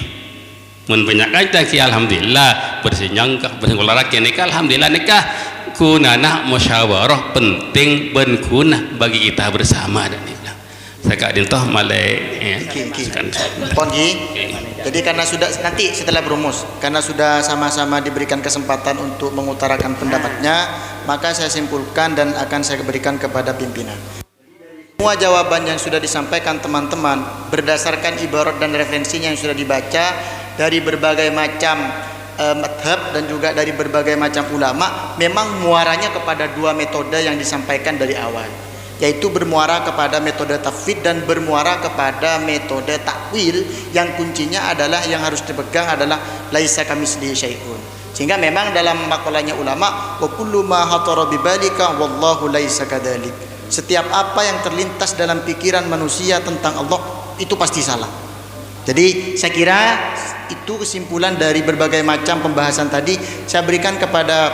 S5: mun banyak aja ki alhamdulillah bersenyangkah berolahraga nikah alhamdulillah nikah kunana musyawarah penting ben guna bagi kita bersama dan nikah saya dintoh malai
S1: Pongi. Jadi karena sudah nanti setelah berumus karena sudah sama-sama diberikan kesempatan untuk mengutarakan pendapatnya, maka saya simpulkan dan akan saya berikan kepada pimpinan. Semua jawaban yang sudah disampaikan teman-teman berdasarkan ibarat dan referensinya yang sudah dibaca dari berbagai macam madhab dan juga dari berbagai macam ulama, memang muaranya kepada dua metode yang disampaikan dari awal, yaitu bermuara kepada metode tafwid dan bermuara kepada metode takwil, yang kuncinya adalah yang harus dipegang adalah laisa kamitslihi syai'un. Sehingga memang dalam makalahnya ulama, wa kullu ma hatara bi balika wallahu laisa kadzalik. Setiap apa yang terlintas dalam pikiran manusia tentang Allah itu pasti salah. Jadi saya kira itu kesimpulan dari berbagai macam pembahasan tadi saya berikan kepada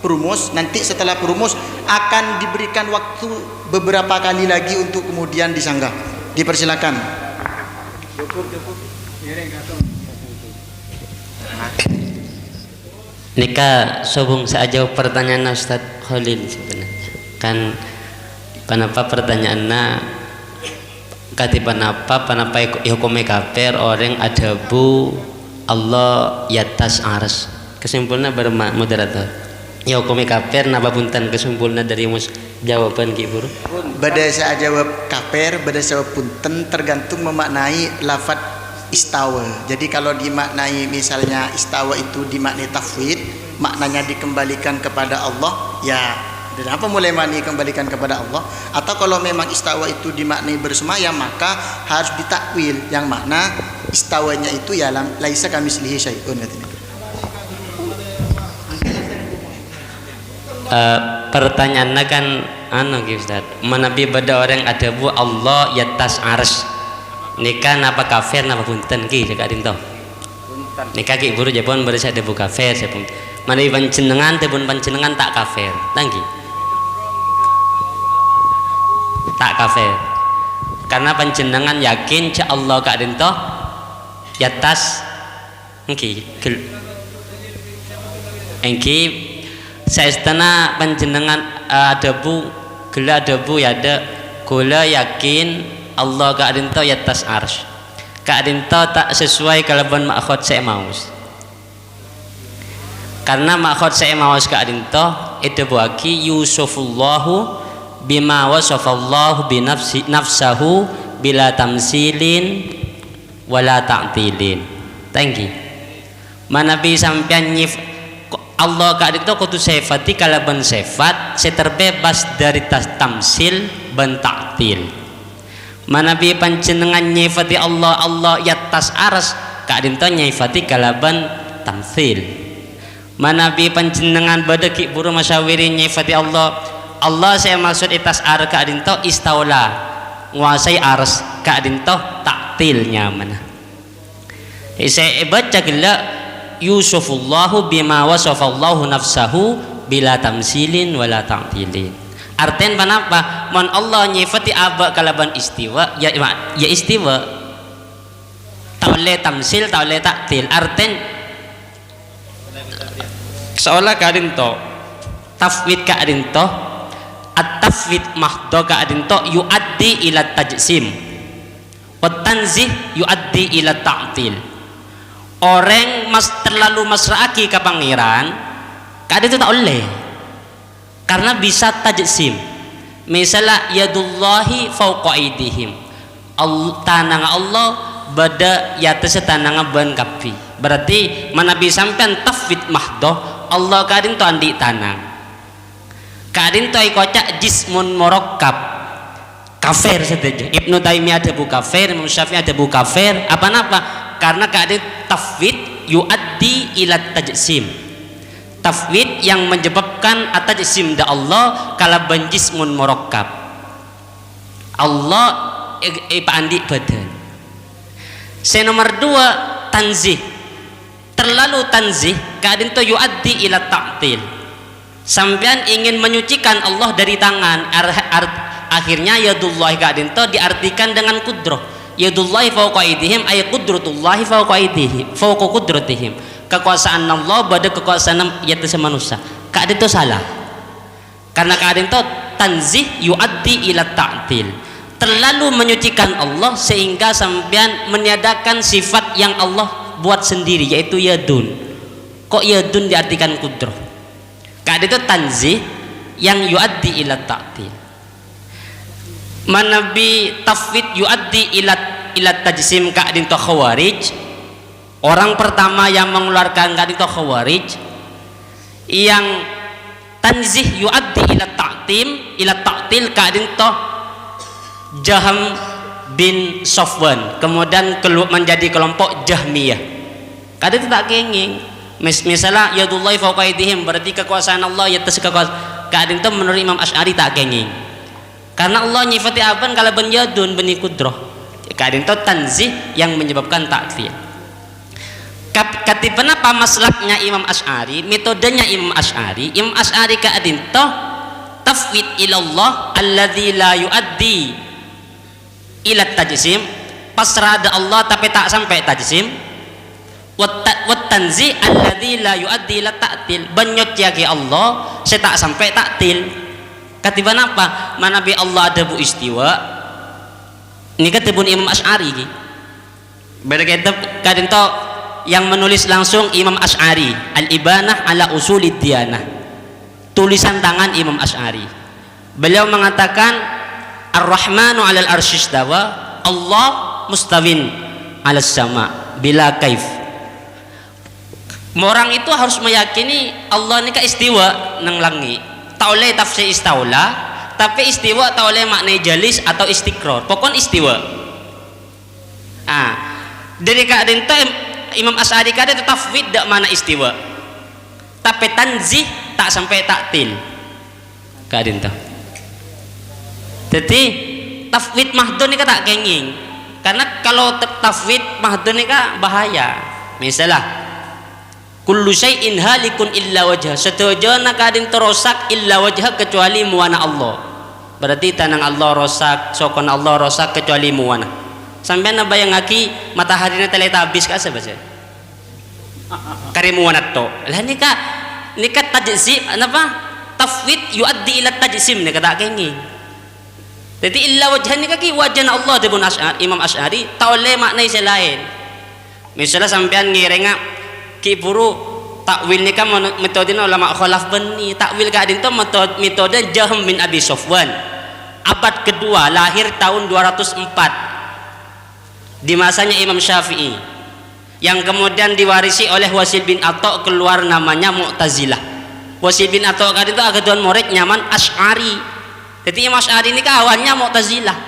S1: perumus. Nanti setelah perumus akan diberikan waktu beberapa kali lagi untuk kemudian disanggah. Dipersilakan.
S15: Nika sobung saja pertanyaan Ustadz Khalil sebenarnya. Kan kenapa pertanyaannya katipan apa hukumnya kafir orang adabu Allah yatas aras. Kesimpulannya bermoderator. Ya hukumnya kafir napa punten kesimpulannya dari jawaban Ki Guru?
S1: Bada saya jawab kafir, bada saya punten tergantung memaknai lafaz istawa. Jadi kalau dimaknai misalnya istawa itu dimaknai tafwid, maknanya dikembalikan kepada Allah, ya kenapa mulai maknai kembalikan kepada Allah? Atau kalau memang istawa itu dimaknai bersemayam, maka harus ditakwil yang makna istawanya itu ya laisa kamitslihi syai'un.
S15: Pertanyaannya kan Ustaz, menabi pada orang ada bu Allah yatas ars nikah napa kafir napa punten ki cakap dinto nikah ki buru japon berasa ada bu kafir saya pun mana panjenengan tebun panjenengan tak kafir tangki tak kafir karena panjenengan yakin ca Allah kak dinto yatas engki saestana panjenengan adabu gela adabu ya ada gula yakin Allah kak dinto yatas arsy kak dinto tak sesuai kalaban makhot saya maus karena makhot saya maus kak dinto itu buaki yusufullahu bima wasafallahu binafsi nafsahu bila tamsilin wala ta'tilin tangki mana bi sampean nyif Allah kak dinto kudu sifati kalaban sifat saya terbebas dari tamsil ban ta'til manabi panjenengan nyifati Allah yatas aras kak dinto nyifati kalaban tamsil manabi panjenengan badaki buru masyawiri nyifati Allah saya maksud itas aras kak dinto istawla nguasai aras kak dinto taktilnya mana saya baca gila yusufullahu bima wasafallahu nafsahu bila tamsilin wala ta'tilin. Artian kenapa? Mon Allah nyifati aba kalaban istiwa ya istiwa tak boleh tamsil tak boleh taktil. Artian seolah kadin to tafwid kadin to at-tafwid mahdho kadin to yuaddi ila tajsim wa tanzih yuaddi ila ta'til. Orang terlalu masraki ke pangeran kadang itu tak boleh karena bisa tajsim misalnya yadullahi fauqa aidihim tanang Allah bada yata setanang ban kapi berarti mana bisa sampean tafwid mahdoh Allah kadang tu andi tanang kadang tu ai kocak jismun murakkab kafir saja. Ibnu Taimiyah ada buku kafir, Imam Syafi'i ada buku kafir. Apa-apa? Karena keadaan tafwid yuaddi ila tajsim. Tafwid yang menyebabkan at-tajsim da Allah kala banjismun murakkab. Allah andi badan. Nomor 2 tanzih. Terlalu tanzih keadaan itu yuaddi ila ta'til. Sampean ingin menyucikan Allah dari tangan, akhirnya yadullahi keadaan itu diartikan dengan kudrah. Yadullahi fawqa aydihim ay qudratullahi fawqa aydihim fawqa qudratihim. Kekuasaan Allah pada kekuasaan yaitu manusia. Keadaan itu salah. Karena keadaan itu tanzih yuaddi ila ta'til. Terlalu menyucikan Allah sehingga sampean meniadakan sifat yang Allah buat sendiri yaitu yadun. Kok yadun diartikan kudrah? Keadaan itu tanzih yang yuaddi ila ta'til. Manabi tafwid yuaddi ila tajsim keadaan itu khawarij. Orang pertama yang mengeluarkan keadaan itu khawarij. Yang tanzih yuaddi ila ta'til keadaan itu Jaham bin Safwan, kemudian menjadi kelompok Jahmiyah. Kadang itu tak kenging. Misalnya yadullahi fawqa aydihim berarti kekuasaan Allah ya atas kekuasaan. Kadang itu menurut Imam Asy'ari tak kenging. Karena Allah nyifati aban kalau ben yadun beni kudrah. Kadang itu tanzih yang menyebabkan ta'til. Katipan apa maslahnya Imam Asy'ari, metodenya Imam Asy'ari kadang itu tafwid ilallah alladzi la yuaddi ila tajsim, pasrah ada Allah tapi tak sampai tajsim. Wa tanzi alladzi la yuaddi ila ta'til, banyot yaki Allah saya tak sampai ta'til. Katiban apa? Mana bi Allah ada bu istiwa. Ini katibun Imam Asy'ari ki. Beda kitab kadang to yang menulis langsung Imam Asy'ari, Al-Ibanah ala Usulid Diyanah. Tulisan tangan Imam Asy'ari. Beliau mengatakan Ar-Rahmanu 'alal arsy istawa, Allah mustawin 'alas sama bila kaif. Orang itu harus meyakini Allah ini ka istiwa nang langit. Tak oleh tafsir istaula, tapi istiwa tak oleh makna jalis atau istiqrar. Pokon istiwa. Dari keadaan itu Imam Asy'ari kada itu tafwid dak mana istiwa. Tapi tanzih tak sampai ta'til. Keadaan itu. Jadi tafwid mahdhun ini tak kenging. Karena kalau tafwid mahdhun ini bahaya. Misalnya kullu syai'in halikun illa wajha. Sedojana kadin terosak illa wajha kecuali muwana Allah. Berarti tanang Allah rosak, sokon Allah rosak kecuali muwana. Sampai nabayang aki matahari na teletabis ka sa baca. Kari muwana to. Lah nika tajsim apa? Tafwid yuaddi ila tajsim nika tak kenging. Jadi illa wajhan ni kaki wajhan Allah dibun Imam Asy'ari taule maknai selain. Misalnya sampean ngirenga ki buru takwil ni kan metode ulama khalaf beni takwil ka adin to metode Jahm bin Abi Safwan. Abad kedua lahir tahun 204 di masanya Imam Syafi'i yang kemudian diwarisi oleh Wasil bin Atha keluar namanya Mu'tazilah. Wasil bin Atha kadin to agaduan murid nyaman Asy'ari. Jadi Imam Asy'ari ini awalnya Mu'tazilah,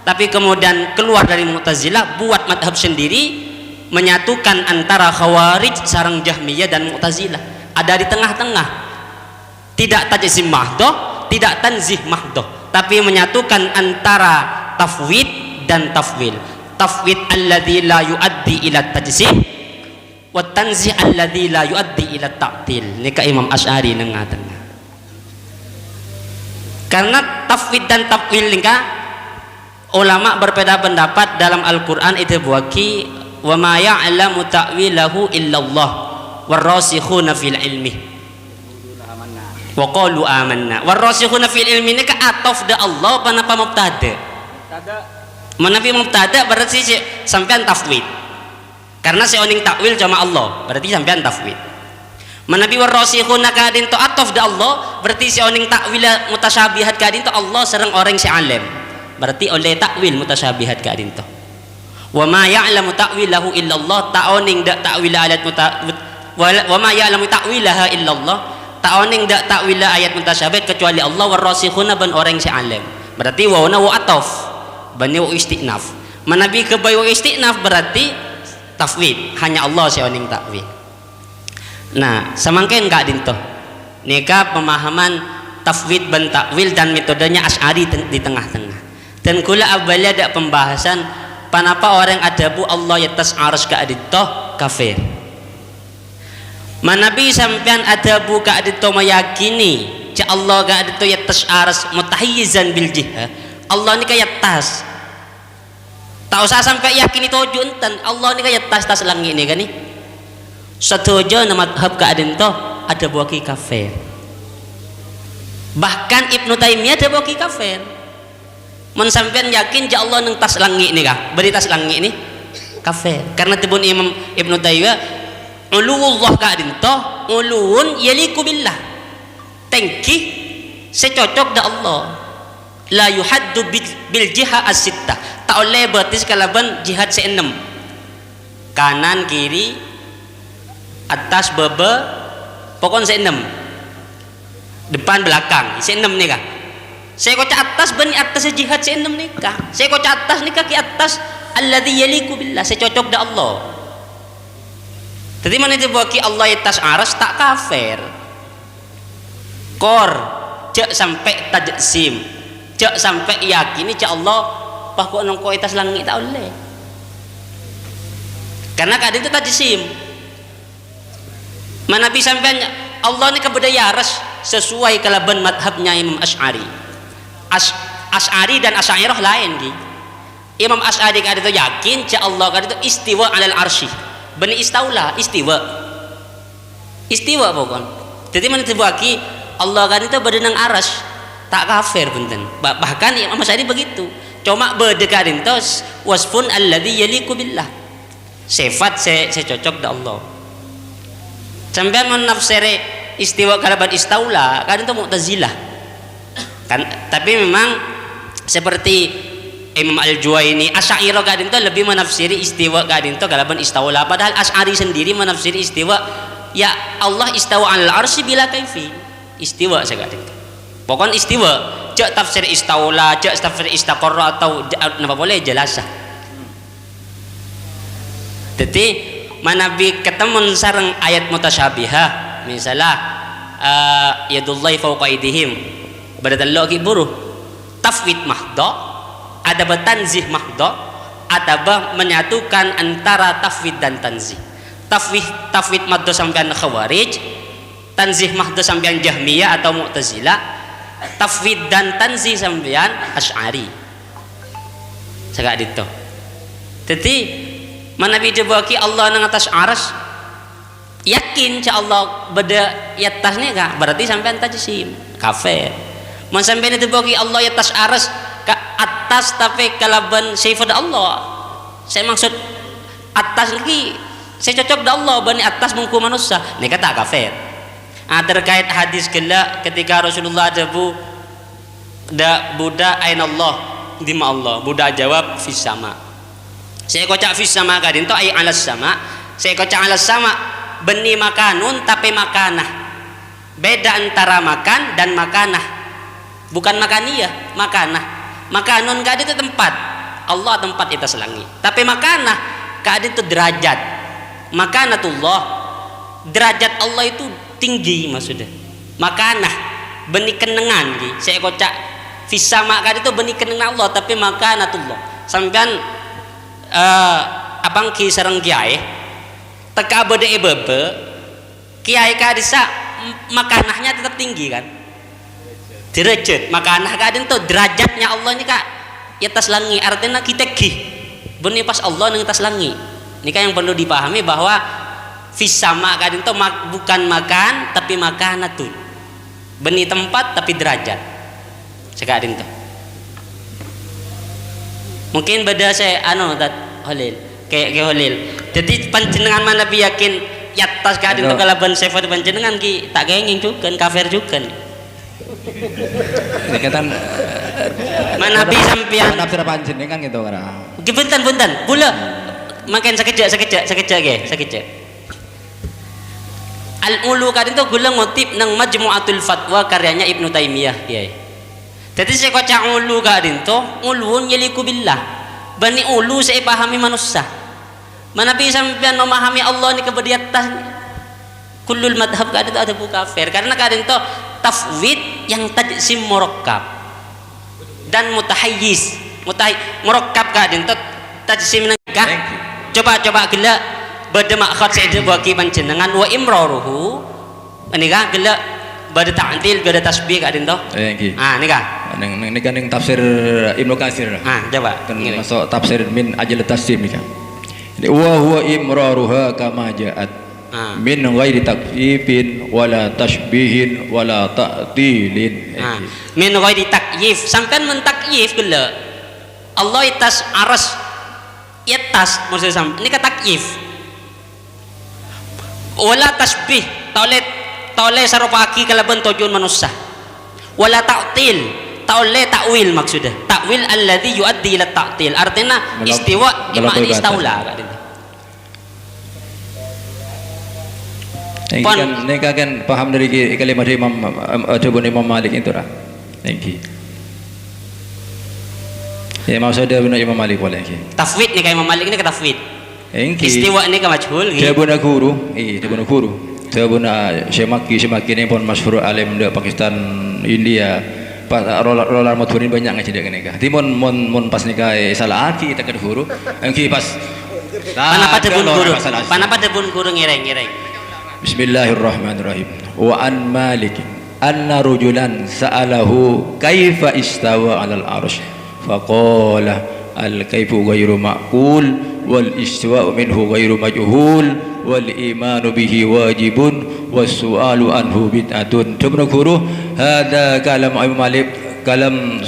S15: tapi kemudian keluar dari Mu'tazilah buat madhab sendiri, menyatukan antara Khawarij sareng Jahmiyah dan Mu'tazilah. Ada di tengah-tengah, tidak tajsim mahdhah, tidak tanzih mahdhah, tapi menyatukan antara tafwid dan tafwil. Tafwid alladzi la yuaddi ila tajsim wa tanzih alladzi la yuaddi ila ta'til. Nika Imam Asy'ari nang ngaten. Karena tafwid dan tafwil nika ulama berbeda pendapat dalam Al-Qur'an itu buaki wa ma ya'lamu ta'wilahu illallah warasikhuna fil ilmi wa qalu amanna. Warasikhuna fil ilmi nika atof da Allah panapa mubtada. Manafi mubtada berarti sampean tafwid. Karena seoning takwil cuma Allah, berarti sampean tafwid. Manabi warasikhuna kadin to atof da Allah berarti si oning takwil mutasyabihat kadin to Allah sareng orang si alim berarti oleh takwil mutasyabihat kadin to wa ma ya'lamu ta'wilahu illallah ta'oning da ta'wil ayat wa ma ya'lamu ta'wilaha illallah ta'oning da ta'wil ayat mutasyabihat kecuali Allah warasikhuna ban orang si alim berarti wawna wa atof bani wa istiqnaf manabi ke bayi wa istiqnaf berarti tafwid hanya Allah seoning takwid. Nah samangken kak dinto nika pemahaman tafwid dan takwil dan metodenya Asy'ari di tengah-tengah dan kula abali ada pembahasan kenapa orang adabu Allah yatas aras ka adito kafir. Manabi sampean adabu ka adito meyakini ca Allah ka adito yatas aras mutahayyizan bil jihah. Allah ni kaya tas. Tak usah sampai yakin itu juntan Allah ni kaya tas langit ni kan ni. Setuju na madhab ka adito ada buaki kafir. Bahkan Ibnu Taimiyah ada buaki kafir. Mun sampean yakin ja Allah nang tas langit ni kah? Beri tas langit ni kafir. Karena tibun Imam Ibnu Taimiyah uluwullah ka adinto uluun yaliku billah. Tengki secocok da Allah. La yuhaddu bil jihad as-sittah. Tak oleh batis kalaban jihad se-6. Kanan kiri atas bebe pokon se-6. Depan belakang se-6 ni kah? Saya kocak atas bani atas jihad se-6 ni kah? Saya kocak atas ni kaki atas alladzi yaliku billah. Saya cocok da Allah. Jadi mana itu bagi Allah atas aras tak kafir. Kor cek sampai tajsim, cek sampai yakini cek Allah pakok nongko atas langit tak boleh. Karena kadang itu tajsim. Mana bisa sampai Allah ni kebudaya aras sesuai kalaban madhabnya Imam Asy'ari. Asy'ari dan Asy'ariyah lain di. Imam Asy'ari kadang itu yakin cek Allah kadang itu istiwa alal arsy. Bani istaula istiwa pokon. Jadi mana tibaki Allah kan itu berdenang aras tak kafir punten. Bahkan Imam Asy'ari begitu. Cuma berdekatin tos wasfun alladzi yaliku billah. Sifat saya cocok da Allah. Sampai menafsiri istiwa kalaban istaula kan itu Mu'tazilah. Kan tapi memang seperti Imam Al-Juwaini Asy'ariyah kadin itu lebih menafsiri istiwa kadin itu kalaban istaula padahal Asy'ari sendiri menafsiri istiwa ya Allah istawa alal arsy bila kaifi istiwa sekadin pokon istiwa cek tafsir istaula cek tafsir istaqarra atau apa boleh jelasah. Jadi manabi ketemu sareng ayat mutasyabihah misalnya yadullahi fawqa aydihim badallahu ki buruh tafwid mahdha ada tanzih mahdha ada menyatukan antara tafwid dan tanzih. Tafwid mahdha sampean khawarij, tanzih mahdha sampean jahmiyah atau mu'tazilah, tafwid dan tanzih sampean Asy'ari. Sagak dito. Jadi mana bijabaki Allah nang atas aras yakin ca Allah beda di atasnya kah? Berarti sampean tajsim kafir. Mun sampean itu bagi Allah di atas aras ke atas tapi kalaban sifat Allah. Saya maksud atas lagi saya cocok da Allah bani atas mungku manusia ni kata kafir. Terkait hadis kala ketika Rasulullah adabu da budak ain Allah di ma Allah budak jawab fis sama. Saya kocak fis sama kadin to ai alas sama. Saya kocak alas sama beni makanun tapi makanah. Beda antara makan dan makanah. Bukan makaniyah, makanah. Makanun kadin itu tempat. Allah tempat itu langit. Tapi makanah kadin itu derajat. Makanatullah derajat Allah itu tinggi maksudnya. Makanah benih kenengan gitu. Saya kocak fisama kadin itu benih kenengan Allah tapi makanatullah. Sampean abang ki sareng kiai teka bede bebe kiai kadisa makanahnya tetap tinggi kan. Derajat makanah kadin tuh derajatnya Allah ini kak di atas langit artinya kita gih benih pas Allah di atas langit. Ini kan yang perlu dipahami bahwa fisama kadin tuh bukan makan tapi makanatun benih tempat tapi derajat sekadin tuh mungkin beda saya Holil kayak Holil jadi panjenengan mana yakin di atas kadin tuh kalaban sifat panjenengan ki tak kenging juga kafir juga.
S6: Dikatan
S15: mana bi sampean
S6: nafsir panjenengan gitu kan.
S15: Punten pula makin sekejap ge. Al-Ulu kadin itu gula ngutip nang Majmu'atul Fatwa karyanya Ibnu Taimiyah kiai. Jadi saya kocak ulu ka dinto, ulun yaliku billah. Bani ulu saya pahami manusia. Mana bisa sampean memahami Allah ni kebediatas. Kullul madhab ka dinto ada bu kafir. Karena ka dinto tafwid yang tajsim murakkab dan mutahayyiz. Murakkab ka dinto tajsim nangka. Coba gila bade makhad saya bagi panjenengan wa imraruhu. Ini ka gila bade ta'dil bade tasbih ka dinto. Ni ka.
S6: Ini kan yang tafsir Ibnu Katsir.
S15: Coba.
S6: Kan masuk tafsir min ajal tasdim ni kan. Wa huwa imraruha kama ja'at. Min ghairi takfifin wala tashbihin wala ta'tilin.
S15: Min ghairi takyif. Sampean mentakyif gila. Allah itas aras yatas maksud sampean ini kata takyif. Wala tashbih. Taule sarupaki kalaban tujuan manusia. Wala ta'til. Taule takwil maksudnya. Takwil alladhi yuaddi ila ta'til. Artinya istiwa imani istaula.
S6: Ini kan paham dari kalimat Imam Malik itu lah. Ya maksudnya benar Imam Malik boleh.
S15: Tafwid ni kayak Imam Malik ni ke tafwid. Istiwa ni ke majhul.
S6: Dia benar guru. Dia benar guru. Dia benar Syemaki ni pun masyhur alim di Pakistan, India. Pas rolar motorin banyak ngaji dia nikah. Ti mon pas nikah salah aki tak ada guru. Engki pas
S15: Panapa debun guru ngireng.
S6: Bismillahirrahmanirrahim. Wa an Malik anna rajulan sa'alahu kaifa istawa 'alal arsy faqala al kaifu ghairu ma'qul wal istiwa minhu ghairu majhul wal imanu bihi wajibun was su'alu anhu bid'atun. Coba guru hada kalam Imam Malik kalam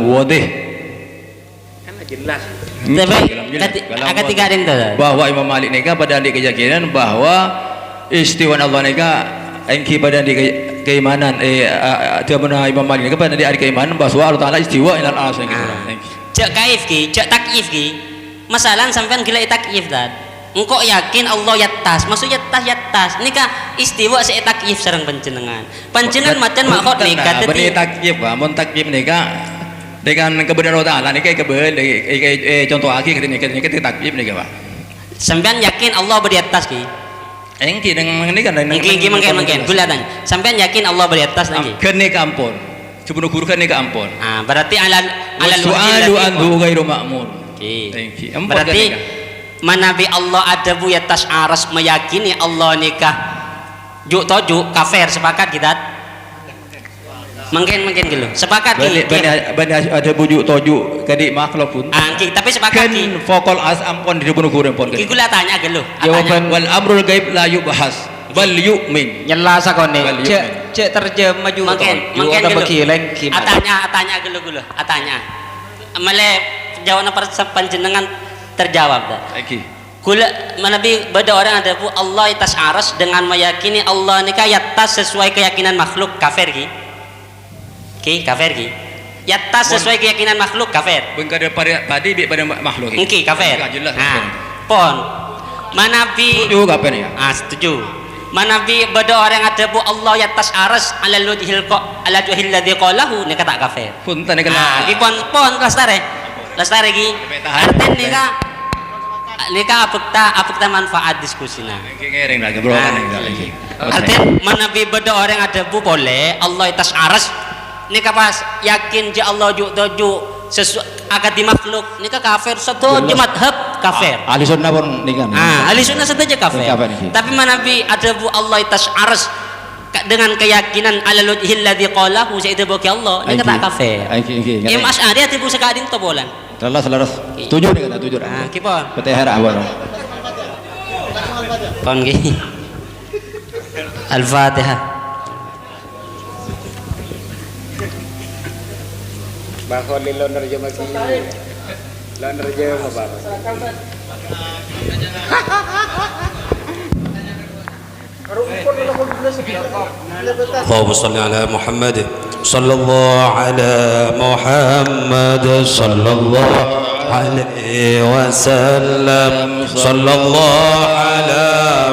S6: wadih
S15: kan jelas. Ketiga
S6: bahwa Imam Malik nikah pada di keyakinan bahwa istiwa Allah nikah engki pada di keimanan dia benar Imam Malik nikah pada di keimanan bahwa Allah Taala istiwa ilal arsy gitu.
S15: Cek kaif ki, cek takyif ki. Masalah sampean gila takyif dan engkau yakin Allah yatas, maksud yatas nikah istiwa saya takyif sareng panjenengan macan makhot nikah
S6: benih takyif mun takyif nikah dengan kebenaran Allah Taala nikah contoh aki ketika takyif nikah Pak
S15: sampean yakin Allah di atas ki
S6: engki dengan nikah
S15: mungkin gula tanya sampean yakin Allah di atas lagi
S6: kenika ampun sebelum guru kenika ampun
S15: berarti ala
S6: su'alu anhu ghairu ma'mun
S15: berarti manabi Allah ada bu atas aras meyakini Allah nikah juk kafir sepakat kita mungkin gitu sepakat
S6: ada bujuk toju kadik makhluk pun
S15: tapi sepakat
S6: kan fokol as ampun di bunuh gurun pun
S15: gula tanya gelo
S6: jawaban wal amrul gaib la yubahas bal yu'min
S14: nyela sakone cek terjemah juga
S15: mungkin gelo atanya gelo atanya male jawaban panjenengan terjawab dah. Kula manabi bada orang ada bu Allah atas aras dengan meyakini Allah nikah yatas sesuai keyakinan makhluk kafir ki. Kafir ki. Yatas sesuai keyakinan makhluk kafir.
S6: Bengkada pada pada makhluk.
S15: Kafir. Pon. Manabi
S6: setuju kafir ya?
S15: Setuju. Manabi bada orang ada bu Allah yatas aras ala wajhil ladzi qalahu nikah tak kafir.
S6: Punten kena.
S15: Ki pon lestari lagi artinya nikah apakta manfaat diskusinya
S6: ngering lagi berolan lagi
S15: artinya menabi beda orang ada bu boleh Allah atas aras nikah pas yakin je Allah ju'doju akad di makhluk nikah kafir satu madhab kafir
S6: ahli sunnah pun nikah
S15: ahli sunnah saja kafir tapi menabi ada bu Allah atas aras dengan keyakinan alal wajhil ladzi qalahu saya itu bagi Allah nikah tak kafir Imam Asy'ari ati bu sekadin to bolan
S6: Selaras. Tujuh nih kata tujuh.
S15: Kipon.
S6: Petihar awal.
S15: Pon gini. Al-Fatihah.
S16: Bakal lilo nerjemah si. Lo nerjemah apa?
S2: اللهم صل على محمد صلى الله على محمد صلى الله عليه وسلم صلى الله على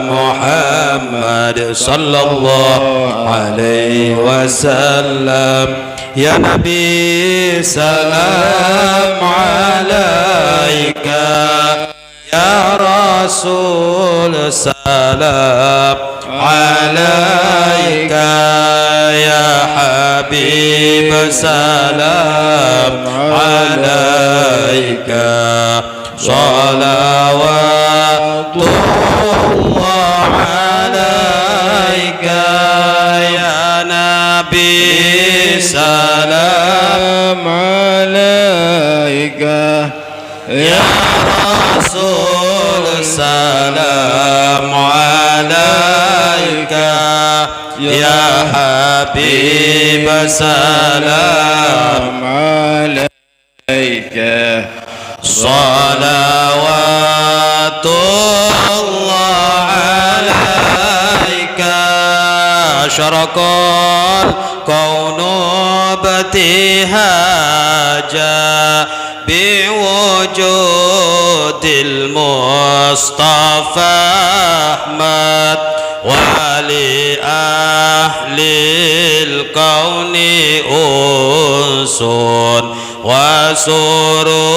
S2: محمد صلى الله عليه وسلم Ya Nabi salam alaika, Ya Rasul salam alaika, Ya Habib salam alaika, salawatullah alaika, Ya Nabi salam alaika, Ya Rasul salam alaika, Ya Habib salam alaika, salawatullah alaika, syaraqal kaunu batihaja biwujudil Mustafa Ahmad wali ahlil kauni unsun wa sururu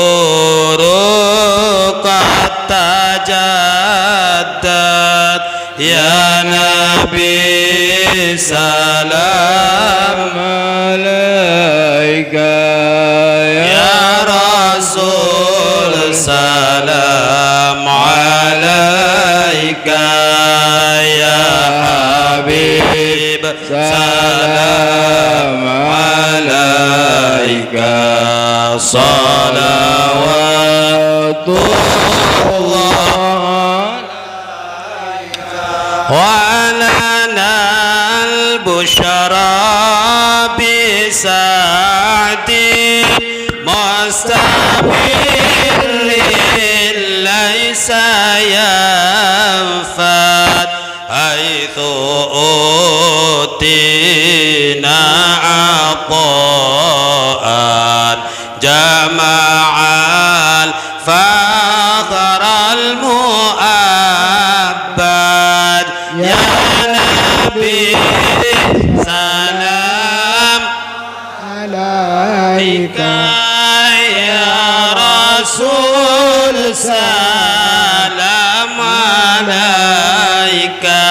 S2: tajaddad, Ya Nabi salam alaika, Ya Rasul salam alaika, Ya Habib salam alaika, salawatullah wa lana al-bushra bisa'ati mustamirrin laysa yanfad haitsu utina ata'an jama'al fakhral mu'abbad, Ya Nabi salam alaika, Ya Rasul salam alaika,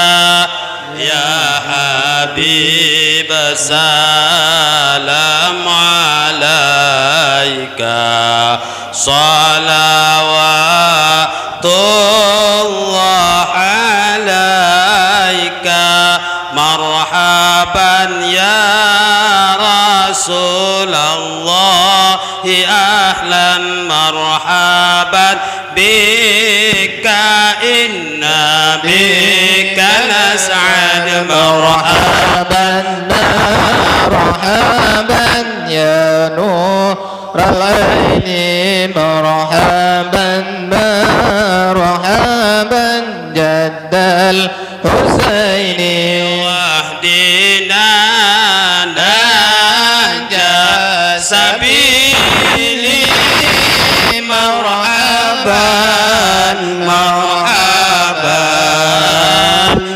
S2: Ya Habib salam alaika, salawatullah alaika, marhaban ya Rasulullah, ahlan marhaban bika inna bika nas'ad, marhaban marhaban ya nur al-aini, marhaban marhaban jaddal Husaini, wahdina najah sabili, marhaban marhaban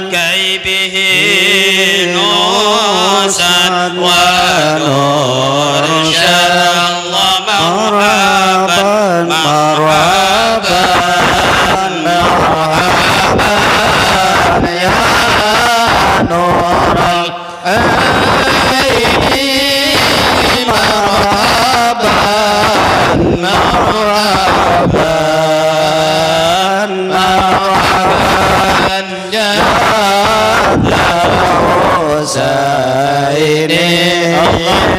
S2: kaibihi nusan wa nursyad, Allah marhaban marhaban marhaban ya nural aini, marhaban marhaban marhaban ya Husaini,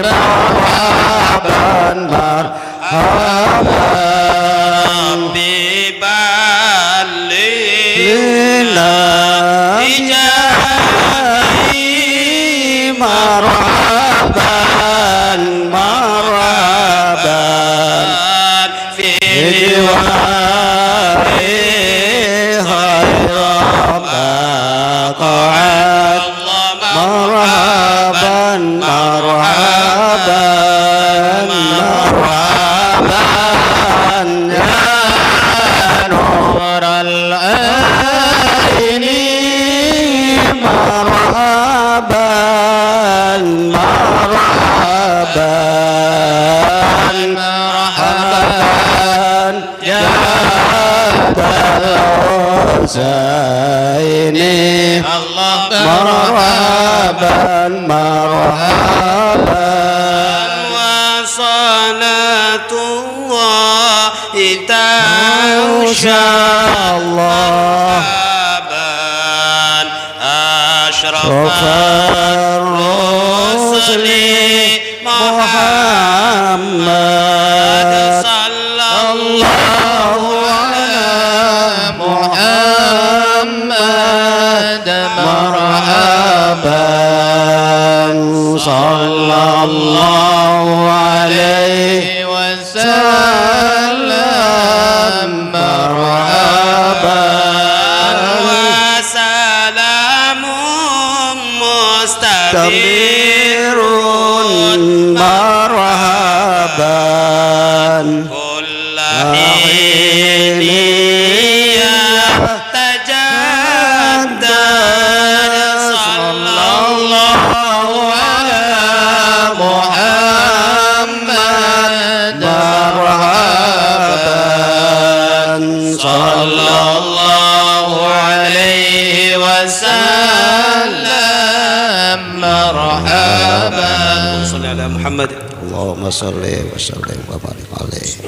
S2: marhaban marhaban bibalina ijahi, marhaban marhaban fi diwari khairan maq'ad, marhaban marhaban marhaban ya nural aini, marhaban marhaban
S3: Husaini marhaban marhaban
S2: wa salatullahi ta'ala Allah asyrafar rusuli Muhammad sallallahu ala Muhammad marhaban sallallahu alaihi wasallam marhaban wa salamun mustabirun marhaban Muhammad.
S3: Allahumma sholli wa sallim wa barik alaihi.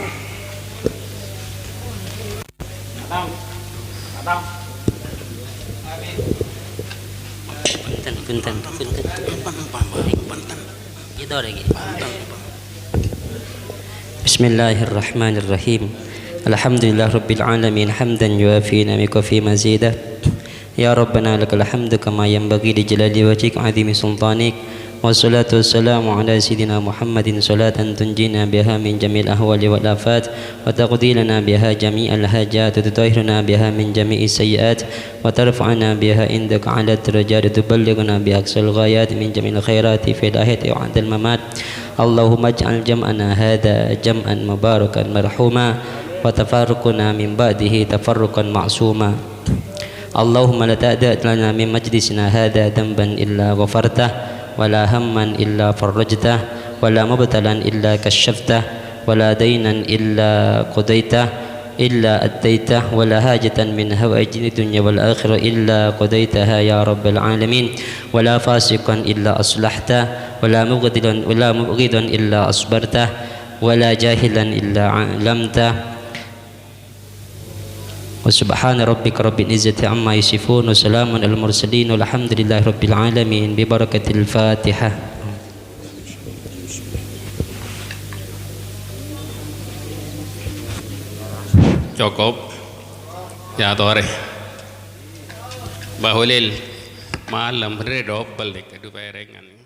S15: Punten. Itu lagi. Bismillahirrahmanirrahim. Alhamdulillah rabbil alamin hamdan yuafi ni'amaka fi mazidah. Ya Rabbana lakal hamdu kama yanbaghi li jalali wajhika 'azimi sultanik. Wassalatu wassalamu ala sayyidina Muhammadin salatan tunjina biha min jamil ahwali wal afat wa taqdilana biha jami'al hajat wa tutahhiruna biha min jami'is sayyiat wa tarfa'una biha indaka 'ala darajat wa tuballighuna bi aqsal ghayat min jamil khairati fil ahiyati wa 'indal mamat. Allahumma ij'al jam'ana hadha jam'an mubarakan marhuma wa tafarruquna min ba'dihi tafarruqan ma'suma. Allahumma la ta'da' lana min majlisina hadha dhanban illa ghafartah ولا هما إلا فرجته ولا مبتلا إلا كشفته ولا دينا إلا قضيته إلا أديته ولا حاجة من هوائج الدنيا والآخرة إلا قضيتها يا رب العالمين ولا فاسقا إلا أصلحته ولا مبغضا إلا أصبرته ولا جاهلا إلا علمته وسبحان ربك رب العزة عما يصفون وسلام على المرسلين والحمد لله رب العالمين ببركة الفاتحة.
S5: Cukup ya tore bahulil malam redo balik ke duperengan